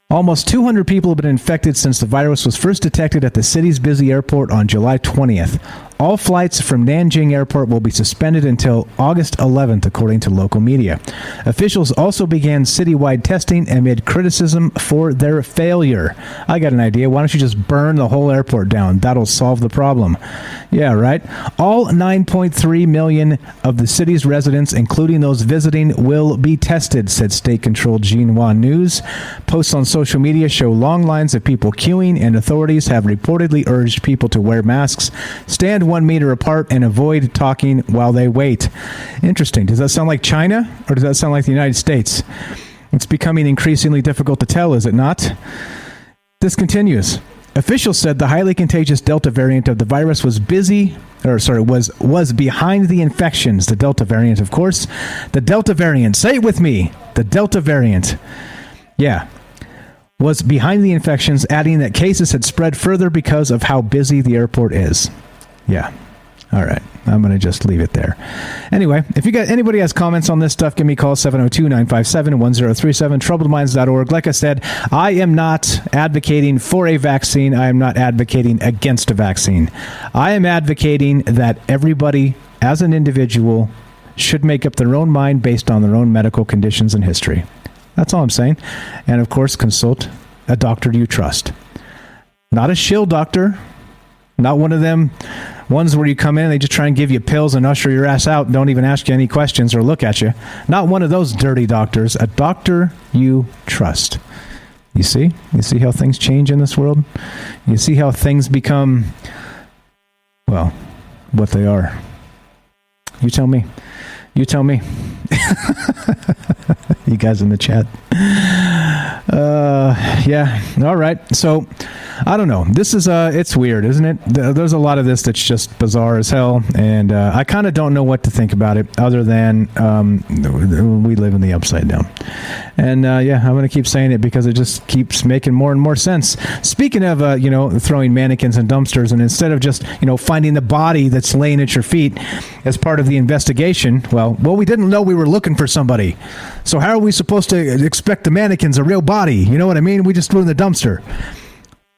Almost 200 people have been infected since the virus was first detected at the city's busy airport on July 20th. All flights from Nanjing Airport will be suspended until August 11th, according to local media. Officials also began citywide testing amid criticism for their failure. I got an idea. Why don't you just burn the whole airport down? That'll solve the problem. Yeah, right? All 9.3 million of the city's residents, including those visiting, will be tested, said state-controlled Xinhua News. Posts on social media show long lines of people queuing, and authorities have reportedly urged people to wear masks, stand 1 meter apart, and avoid talking while they wait. Interesting. Does that sound like China, or does that sound like the United States? It's becoming increasingly difficult to tell, is it not? This continues. Officials said the highly contagious Delta variant of the virus was behind the infections. The Delta variant, of course. The Delta variant. Say it with me. The Delta variant. Yeah. Was behind the infections, adding that cases had spread further because of how busy the airport is. Yeah. All right. I'm going to just leave it there. Anyway, if anybody has comments on this stuff, give me a call, 702-957-1037, troubledminds.org. Like I said, I am not advocating for a vaccine. I am not advocating against a vaccine. I am advocating that everybody, as an individual, should make up their own mind based on their own medical conditions and history. That's all I'm saying. And, of course, consult a doctor you trust. Not a shill doctor. Not one of them ones where you come in and they just try and give you pills and usher your ass out and don't even ask you any questions or look at you. Not one of those dirty doctors. A doctor you trust. You see? You see how things change in this world? You see how things become, well, what they are. You tell me. You tell me. You guys in the chat. Yeah. All right. So, I don't know. This is, it's weird, isn't it? There's a lot of this that's just bizarre as hell. And I kind of don't know what to think about it other than we live in the upside down. And yeah, I'm going to keep saying it because it just keeps making more and more sense. Speaking of, throwing mannequins in dumpsters, and instead of just, finding the body that's laying at your feet as part of the investigation, well, we didn't know we were looking for somebody. So how are we supposed to expect the mannequin's a real body? You know what I mean? We just threw in the dumpster.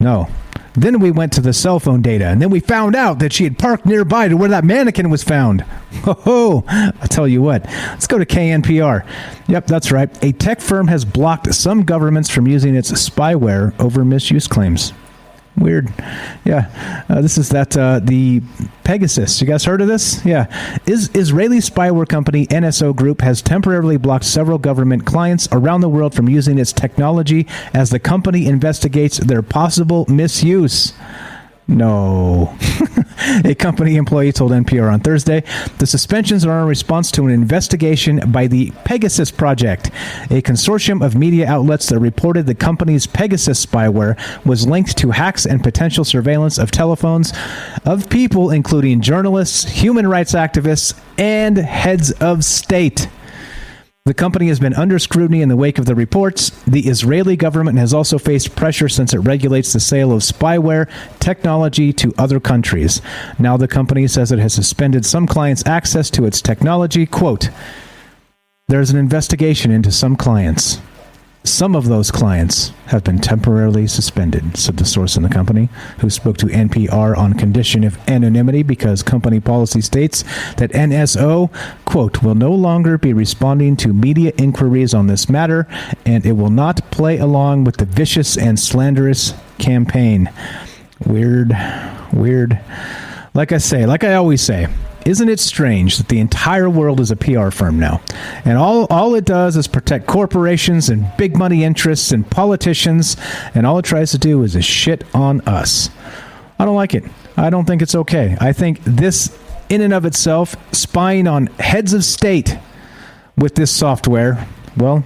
No. Then we went to the cell phone data, and then we found out that she had parked nearby to where that mannequin was found. Oh, I'll tell you what. Let's go to KNPR. Yep, that's right. A tech firm has blocked some governments from using its spyware over misuse claims. Weird. Yeah. This is the Pegasus. You guys heard of this? Yeah. Israeli spyware company NSO Group has temporarily blocked several government clients around the world from using its technology as the company investigates their possible misuse. No. A company employee told NPR on Thursday the suspensions are in response to an investigation by the Pegasus Project, a consortium of media outlets that reported the company's Pegasus spyware was linked to hacks and potential surveillance of telephones of people including journalists, human rights activists, and heads of state. The company has been under scrutiny in the wake of the reports. The Israeli government has also faced pressure since it regulates the sale of spyware technology to other countries. Now the company says it has suspended some clients' access to its technology. Quote, "There's an investigation into some clients. Some of those clients have been temporarily suspended," said the source in the company, who spoke to NPR on condition of anonymity because company policy states that NSO, quote, "will no longer be responding to media inquiries on this matter, and it will not play along with the vicious and slanderous campaign." Weird. Like I always say, isn't it strange that the entire world is a PR firm now? And all it does is protect corporations and big money interests and politicians, and all it tries to do is shit on us. I don't like it. I don't think it's okay. I think this, in and of itself, spying on heads of state with this software, well,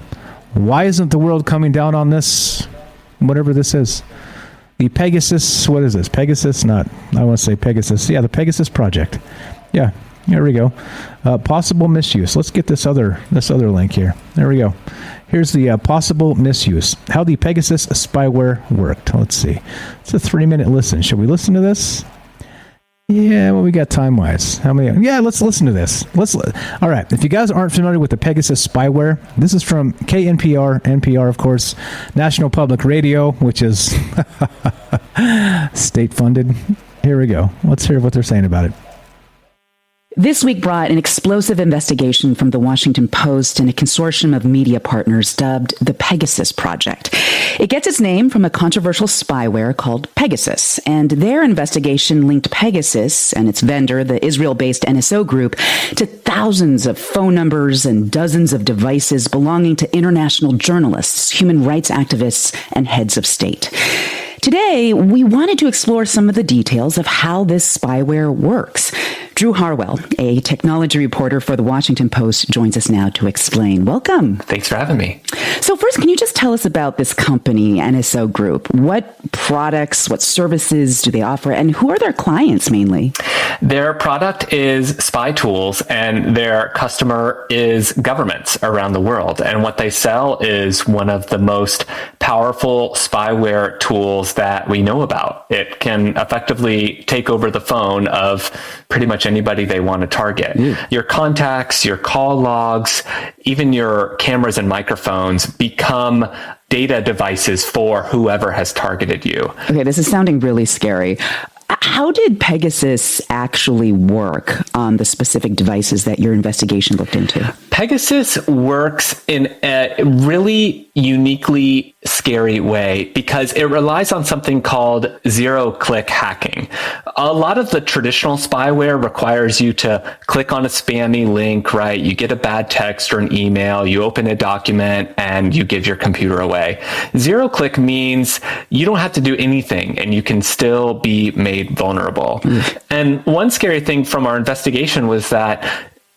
why isn't the world coming down on this, whatever this is? The Pegasus, what is this? Pegasus? I want to say Pegasus. Yeah, the Pegasus Project. Yeah, here we go. Possible misuse. Let's get this other link here. There we go. Here's the possible misuse. How the Pegasus spyware worked. Let's see. It's a 3-minute listen. Should we listen to this? Yeah, well, we got time-wise. How many? Yeah, let's listen to this. All right. If you guys aren't familiar with the Pegasus spyware, this is from KNPR, NPR, of course, National Public Radio, which is state-funded. Here we go. Let's hear what they're saying about it. This week brought an explosive investigation from the Washington Post and a consortium of media partners dubbed the Pegasus Project. It gets its name from a controversial spyware called Pegasus, and their investigation linked Pegasus and its vendor, the Israel-based NSO Group, to thousands of phone numbers and dozens of devices belonging to international journalists, human rights activists, and heads of state. Today, we wanted to explore some of the details of how this spyware works. Drew Harwell, a technology reporter for the Washington Post, joins us now to explain. Welcome. Thanks for having me. So first, can you just tell us about this company, NSO Group? What products, what services do they offer, and who are their clients mainly? Their product is spy tools, and their customer is governments around the world. And what they sell is one of the most powerful spyware tools that we know about. It can effectively take over the phone of pretty much anybody they want to target. Your contacts, your call logs, even your cameras and microphones become data devices for whoever has targeted you. Okay, this is sounding really scary. How did Pegasus actually work on the specific devices that your investigation looked into? Pegasus works in a really uniquely scary way because it relies on something called zero-click hacking. A lot of the traditional spyware requires you to click on a spammy link, right? You get a bad text or an email, you open a document, and you give your computer away. Zero-click means you don't have to do anything, and you can still be made vulnerable. And one scary thing from our investigation was that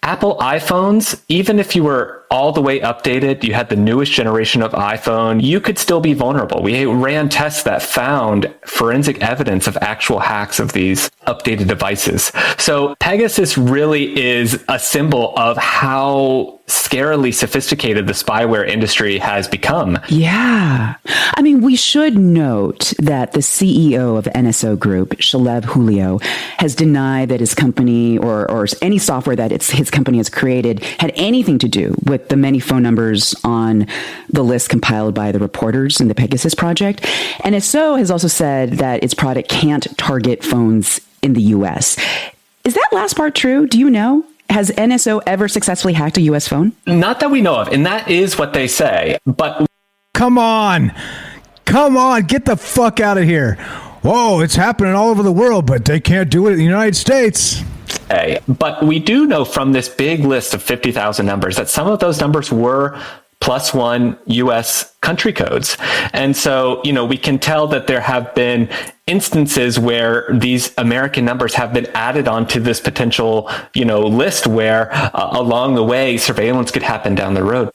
Apple iPhones, even if you were all the way updated, you had the newest generation of iPhone, you could still be vulnerable. We ran tests that found forensic evidence of actual hacks of these updated devices. So Pegasus really is a symbol of how scarily sophisticated the spyware industry has become. Yeah. I mean, we should note that the CEO of NSO Group, Shalev Julio, has denied that his company or any software that his company has created had anything to do with the many phone numbers on the list compiled by the reporters in the Pegasus Project. NSO has also said that its product can't target phones in the U.S. Is that last part true? Do you know? Has NSO ever successfully hacked a U.S. phone? Not that we know of, and that is what they say. But Come on, get the fuck out of here. whoa, it's happening all over the world, but they can't do it in the United States. But we do know from this big list of 50,000 numbers that some of those numbers were +1 U.S. country codes. And so, we can tell that there have been instances where these American numbers have been added onto this potential, list where along the way surveillance could happen down the road.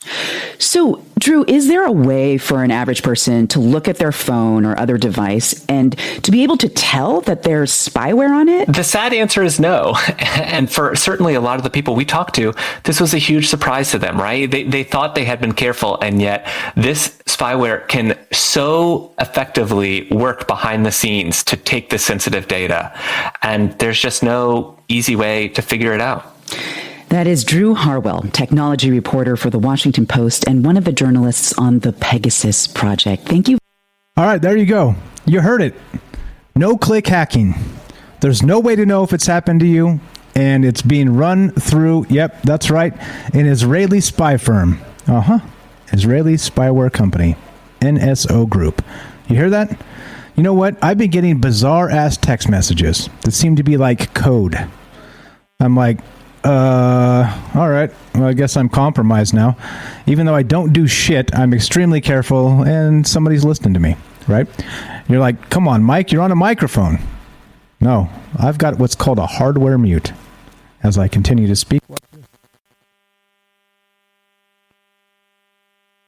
So, Drew, is there a way for an average person to look at their phone or other device and to be able to tell that there's spyware on it? The sad answer is no. And for certainly a lot of the people we talked to, this was a huge surprise to them, right? They thought they had been careful, and yet this spyware can so effectively work behind the scenes to take the sensitive data. And there's just no easy way to figure it out. That is Drew Harwell, technology reporter for The Washington Post and one of the journalists on the Pegasus project. Thank you. All right, there you go. You heard it. No-click hacking. There's no way to know if it's happened to you, and it's being run through, yep, that's right, an Israeli spy firm. Israeli Spyware Company, NSO Group. You hear that? You know what? I've been getting bizarre-ass text messages that seem to be like code. I'm like, all right. Well, I guess I'm compromised now. Even though I don't do shit, I'm extremely careful, and somebody's listening to me, right? You're like, come on, Mike, you're on a microphone. No, I've got what's called a hardware mute as I continue to speak.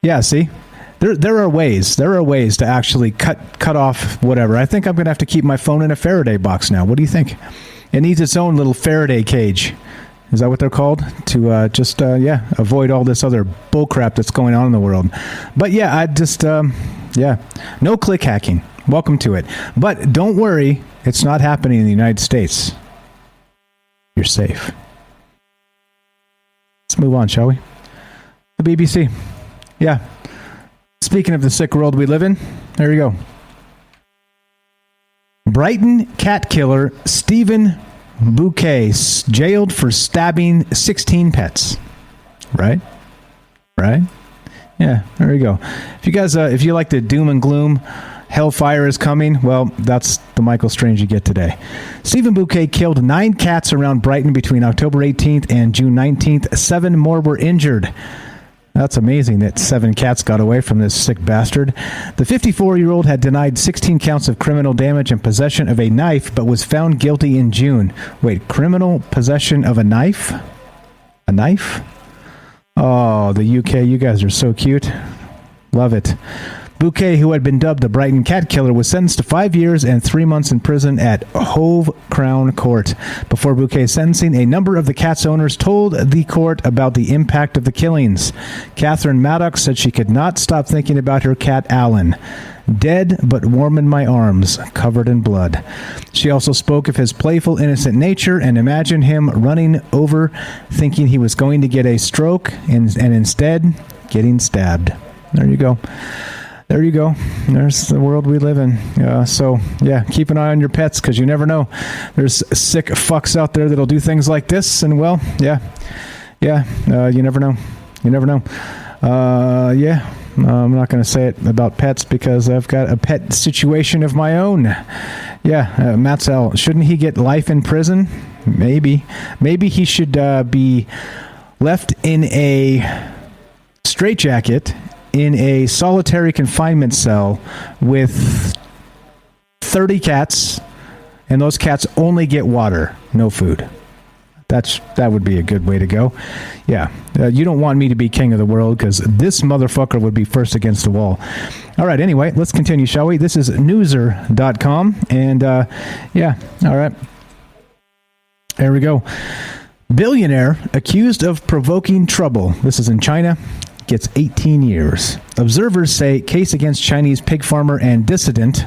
Yeah, see? There are ways to actually cut off whatever. I think I'm going to have to keep my phone in a Faraday box now. What do you think? It needs its own little Faraday cage. Is that what they're called? To avoid all this other bullcrap that's going on in the world. But yeah, I just, no click hacking. Welcome to it. But don't worry, it's not happening in the United States. You're safe. Let's move on, shall we? The BBC. Yeah. Speaking of the sick world we live in, there you go. Brighton cat killer Stephen Bouquet jailed for stabbing 16 pets. Right? Yeah, there you go. If you guys, if you like the doom and gloom, hellfire is coming, well, that's the Michael Strange you get today. Stephen Bouquet killed 9 cats around Brighton between October 18th and June 19th. 7 more were injured. That's amazing that 7 cats got away from this sick bastard. The 54-year-old had denied 16 counts of criminal damage and possession of a knife, but was found guilty in June. Wait, criminal possession of a knife? A knife? Oh, the UK, you guys are so cute. Love it. Bouquet, who had been dubbed the Brighton cat killer, was sentenced to 5 years and 3 months in prison at Hove Crown Court. Before Bouquet's sentencing, a number of the cat's owners told the court about the impact of the killings. Catherine Maddox said she could not stop thinking about her cat Alan. Dead but warm in my arms, covered in blood. She also spoke of his playful, innocent nature and imagined him running over, thinking he was going to get a stroke and instead getting stabbed. There you go. There you go. There's the world we live in. So, keep an eye on your pets because you never know. There's sick fucks out there that'll do things like this. And, well, you never know. You never know. I'm not going to say it about pets because I've got a pet situation of my own. Matzel, shouldn't he get life in prison? Maybe. Maybe he should be left in a straitjacket in a solitary confinement cell with 30 cats, and those cats only get water, no food. That would be a good way to go. You don't want me to be king of the world because this motherfucker would be first against the wall. All right, anyway, let's continue, shall we? This is newser.com, and all right. There we go. Billionaire accused of provoking trouble. This is in China. Gets 18 years. Observers say case against Chinese pig farmer and dissident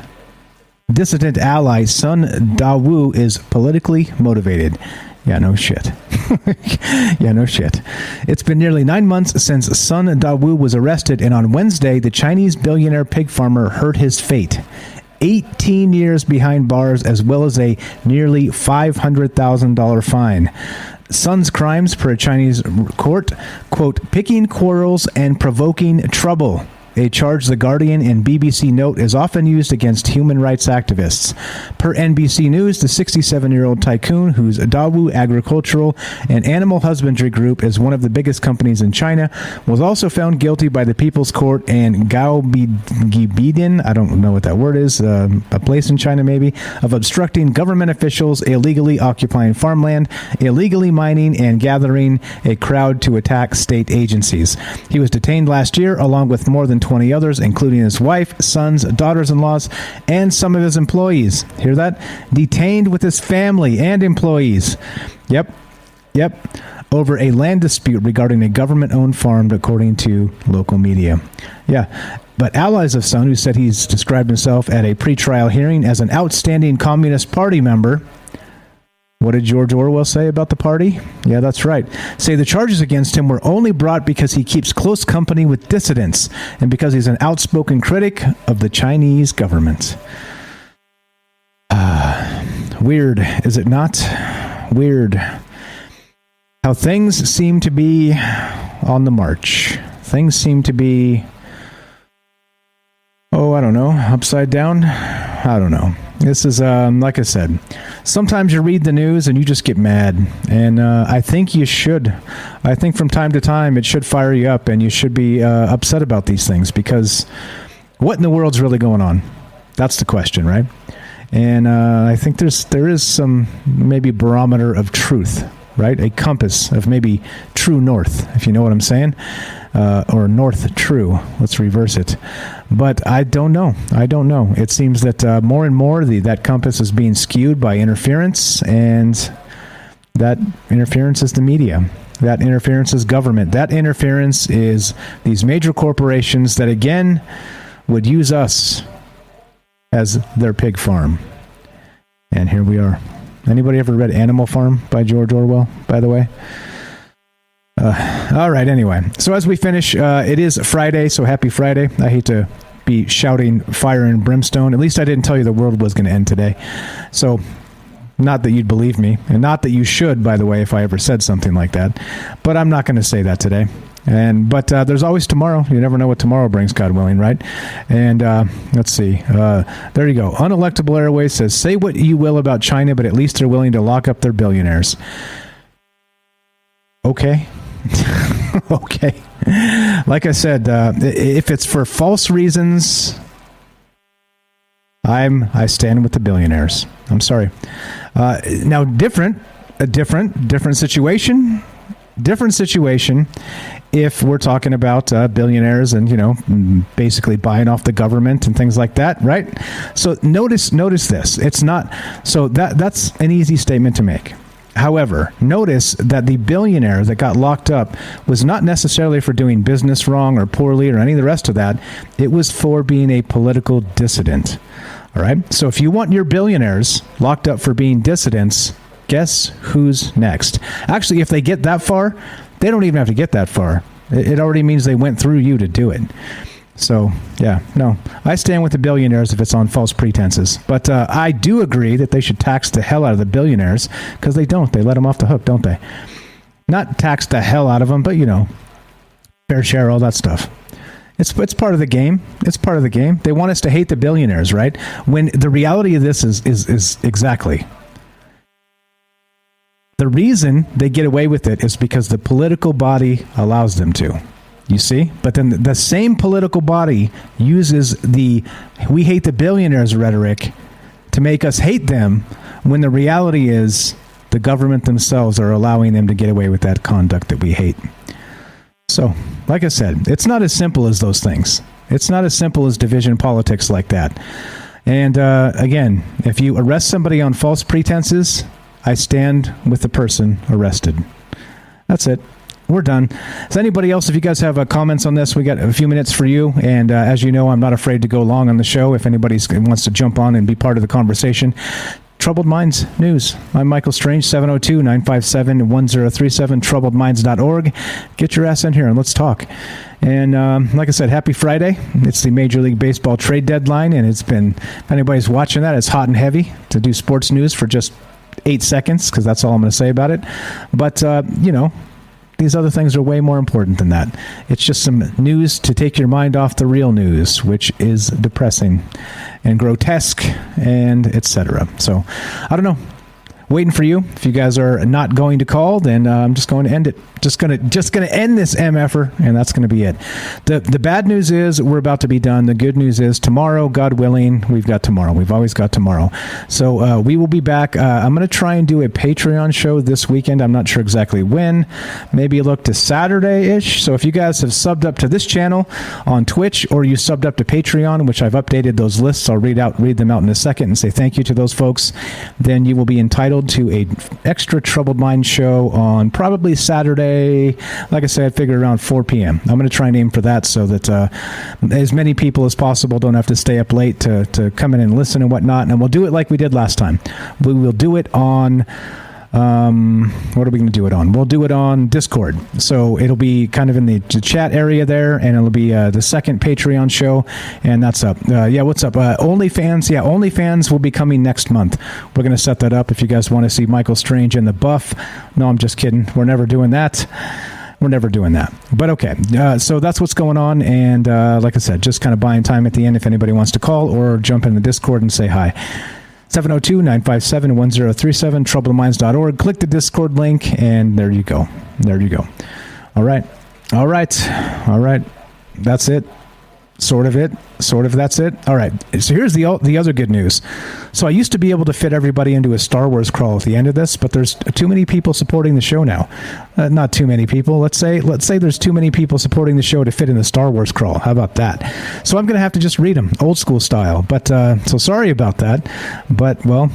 ally Sun Dawu is politically motivated. Yeah, no shit. No shit. It's been nearly 9 months since Sun Dawu was arrested, and on Wednesday, the Chinese billionaire pig farmer heard his fate. 18 years behind bars, as well as a nearly $500,000 fine. Sun's crimes per a Chinese court, quote, picking quarrels and provoking trouble, a charge The Guardian and BBC note is often used against human rights activists. Per NBC News, the 67-year-old tycoon, whose Dawu Agricultural and Animal Husbandry Group is one of the biggest companies in China, was also found guilty by the People's Court and Gaobidin, I don't know what that word is, a place in China maybe, of obstructing government officials, illegally occupying farmland, illegally mining, and gathering a crowd to attack state agencies. He was detained last year along with more than 20 others, including his wife, sons, daughters-in-laws, and some of his employees. Hear that? Detained with his family and employees. Yep. Over a land dispute regarding a government-owned farm, according to local media. Yeah. But allies of Sun, who said he's described himself at a pretrial hearing as an outstanding Communist Party member. What did George Orwell say about the party? Yeah, that's right. Say the charges against him were only brought because he keeps close company with dissidents and because he's an outspoken critic of the Chinese government. Weird, is it not? Weird. How things seem to be on the march. Things seem to be, I don't know, upside down? I don't know. This is, like I said, sometimes you read the news and you just get mad. And I think you should. I think from time to time it should fire you up and you should be upset about these things because what in the world's really going on? That's the question, right? And I think there is some maybe barometer of truth, right? A compass of maybe true north, if you know what I'm saying. Or north true. Let's reverse it. But I don't know. It seems that more and more that compass is being skewed by interference, and that interference is the media. That interference is government. That interference is these major corporations that, again, would use us as their pig farm. And here we are. Anybody ever read Animal Farm by George Orwell, by the way? All right, anyway. So as we finish, it is Friday, so happy Friday. I hate to be shouting fire and brimstone. At least I didn't tell you the world was going to end today. So, not that you'd believe me, and not that you should, by the way, if I ever said something like that. But I'm not going to say that today. But there's always tomorrow. You never know what tomorrow brings, God willing, right? And let's see. There you go. Unelectable Airways says, say what you will about China, but at least they're willing to lock up their billionaires. Okay. Okay. Like I said, if it's for false reasons, I stand with the billionaires. I'm sorry. Now, different situation. Different situation if we're talking about billionaires and, basically buying off the government and things like that, right? So notice this. It's not, so that's an easy statement to make. However, notice that the billionaire that got locked up was not necessarily for doing business wrong or poorly or any of the rest of that. It was for being a political dissident. All right? So if you want your billionaires locked up for being dissidents, guess who's next? Actually, if they get that far, they don't even have to get that far. It already means they went through you to do it. So, yeah, no. I stand with the billionaires if it's on false pretenses. But I do agree that they should tax the hell out of the billionaires, because they don't. They let them off the hook, don't they? Not tax the hell out of them, but, fair share, all that stuff. It's part of the game. It's part of the game. They want us to hate the billionaires, right? When the reality of this is exactly... The reason they get away with it is because the political body allows them to. You see? But then the same political body uses the "we hate the billionaires" rhetoric to make us hate them, when the reality is the government themselves are allowing them to get away with that conduct that we hate. So, like I said, it's not as simple as those things. It's not as simple as division politics like that. And again, if you arrest somebody on false pretenses, I stand with the person arrested. That's it. We're done. Does anybody else, if you guys have comments on this, we got a few minutes for you. And as you know, I'm not afraid to go long on the show if anybody wants to jump on and be part of the conversation. Troubled Minds News. I'm Michael Strange, 702-957-1037, troubledminds.org. Get your ass in here and let's talk. And like I said, happy Friday. It's the Major League Baseball trade deadline, and it's been, if anybody's watching that, it's hot and heavy to do sports news for just 8 seconds, because that's all I'm going to say about it. But, the These other things are way more important than that. It's just some news to take your mind off the real news, which is depressing and grotesque and etc. So, I don't know. Waiting for you. If you guys are not going to call, then I'm just going to end it. Just gonna end this MFer, and that's going to be it. The bad news is we're about to be done. The good news is tomorrow, God willing, we've got tomorrow. We've always got tomorrow. So we will be back. I'm going to try and do a Patreon show this weekend. I'm not sure exactly when. Maybe look to Saturday-ish. So if you guys have subbed up to this channel on Twitch, or you subbed up to Patreon, which I've updated those lists, I'll read them out in a second and say thank you to those folks. Then you will be entitled to a extra Troubled Mind show on probably Saturday. Like I said, I figure around 4 p.m. I'm going to try and aim for that so that as many people as possible don't have to stay up late to come in and listen and whatnot. And we'll do it like we did last time. We will do it on... what are we going to do it on? We'll do it on Discord. So it'll be kind of in the chat area there, and it'll be the second Patreon show, and that's up. What's up? OnlyFans. Yeah, OnlyFans will be coming next month. We're going to set that up if you guys want to see Michael Strange in the buff. No, I'm just kidding. We're never doing that. We're never doing that. But okay, so that's what's going on, and like I said, just kind of buying time at the end if anybody wants to call or jump in the Discord and say hi. 702-957-1037, troubledminds.org. Click the Discord link, and there you go. There you go. All right. That's it. Sort of that's it. All right. So here's the other good news. So I used to be able to fit everybody into a Star Wars crawl at the end of this, but there's too many people supporting the show now. Not too many people. Let's say there's too many people supporting the show to fit in the Star Wars crawl. How about that? So I'm going to have to just read them old school style. But so sorry about that. But well,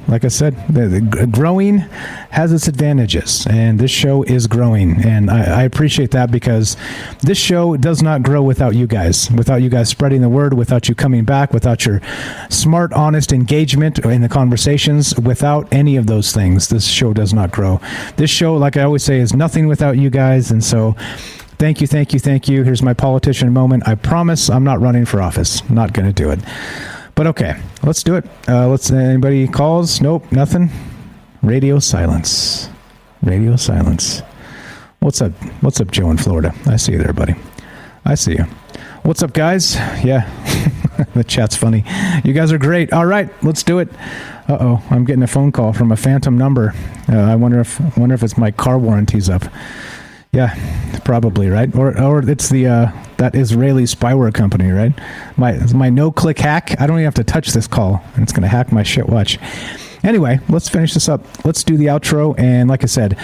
like I said, the growing has its advantages, and this show is growing, and I appreciate that, because this show does not grow without you guys. Without you guys spreading the word, without you coming back, without your smart, honest engagement in the conversations, without any of those things, this show does not grow. This show, like I always say, is nothing without you guys, and so thank you. Here's my politician moment. I promise I'm not running for office. I'm not going to do it. But okay, let's do it. Anybody calls? Nope, nothing. Radio silence. What's up, Joe in Florida? I see you there, buddy. I see you. What's up, guys? Yeah, the chat's funny. You guys are great. All right, let's do it. Uh-oh, I'm getting a phone call from a phantom number. I wonder if it's my car warranty's up. Yeah, probably, right? Or it's the that Israeli spyware company, right? My no-click hack. I don't even have to touch this call, and it's going to hack my shit. Watch. Anyway, let's finish this up. Let's do the outro. And like I said,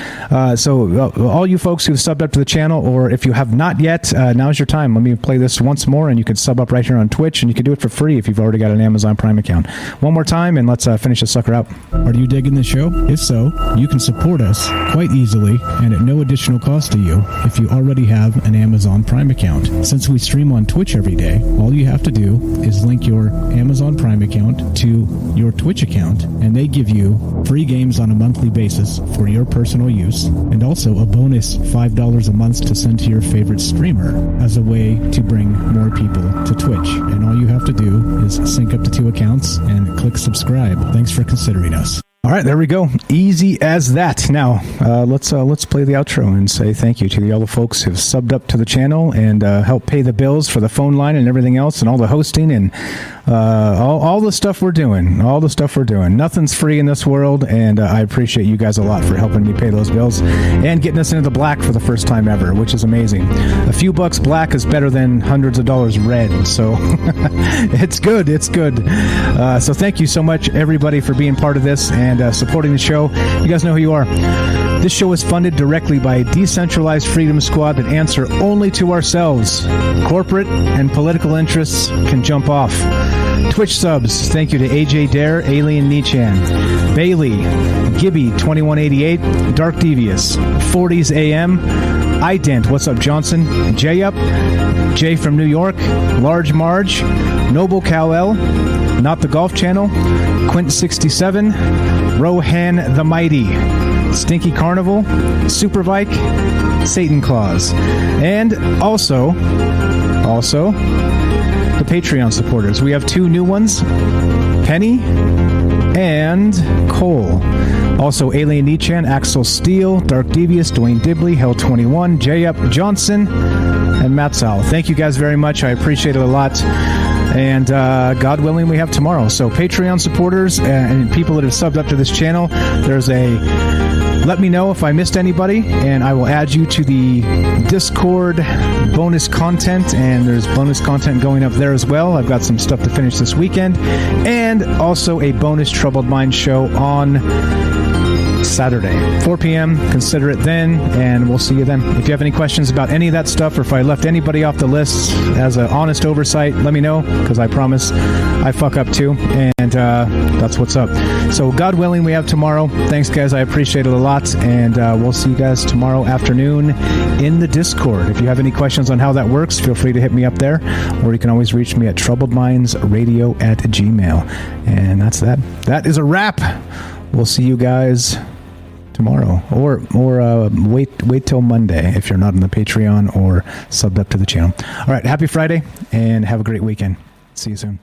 so all you folks who've subbed up to the channel, or if you have not yet, now's your time. Let me play this once more, and you can sub up right here on Twitch, and you can do it for free if you've already got an Amazon Prime account. One more time, and let's finish this sucker out. Are you digging the show? If so, you can support us quite easily and at no additional cost to you if you already have an Amazon Prime account. Since we stream on Twitch every day, all you have to do is link your Amazon Prime account to your Twitch account, and they give you free games on a monthly basis for your personal use, and also a bonus $5 a month to send to your favorite streamer as a way to bring more people to Twitch. And all you have to do is sync up to 2 accounts and click subscribe. Thanks for considering us. All right, there we go. Easy as that. Now, let's play the outro and say thank you to all the folks who've subbed up to the channel and helped pay the bills for the phone line and everything else, and all the hosting and all the stuff we're doing. Nothing's free in this world, and I appreciate you guys a lot for helping me pay those bills and getting us into the black for the first time ever, which is amazing. A few bucks black is better than hundreds of dollars red, so it's good. So thank you so much, everybody, for being part of this and supporting the show. You guys know who you are. This show is funded directly by a decentralized freedom squad that answer only to ourselves. Corporate and political interests can jump off. Twitch subs, thank you to AJ Dare, Alien Nichan, Bailey, Gibby 2188, Dark Devious, 40s AM, Ident, what's up Johnson, J Up, Jay from New York, Large Marge, Noble Cal-El, Not the Golf Channel, Quint67, Rohan the Mighty, Stinky Carnival, Superbike, Satan Claus, and also the Patreon supporters. We have 2 new ones, Penny and Cole. Also, Alien Nichan, Axel Steele, Dark Devious, Dwayne Dibley, Hell21, J-Up Johnson, and Matt Sal. Thank you guys very much. I appreciate it a lot. And God willing, we have tomorrow. So Patreon supporters and people that have subbed up to this channel, there's a let me know if I missed anybody, and I will add you to the Discord bonus content, and there's bonus content going up there as well. I've got some stuff to finish this weekend, and also a bonus Troubled Mind show on Saturday, 4 p.m. Consider it then, and we'll see you then. If you have any questions about any of that stuff, or if I left anybody off the list as an honest oversight, let me know, because I promise I fuck up too, and that's what's up. So God willing, we have tomorrow. Thanks, guys. I appreciate it a lot, and we'll see you guys tomorrow afternoon in the Discord. If you have any questions on how that works, feel free to hit me up there, or you can always reach me at troubledmindsradio@gmail.com. And that's that. That is a wrap. We'll see you guys tomorrow, or wait till Monday if you're not on the Patreon or subbed up to the channel. All right, happy Friday and have a great weekend. See you soon.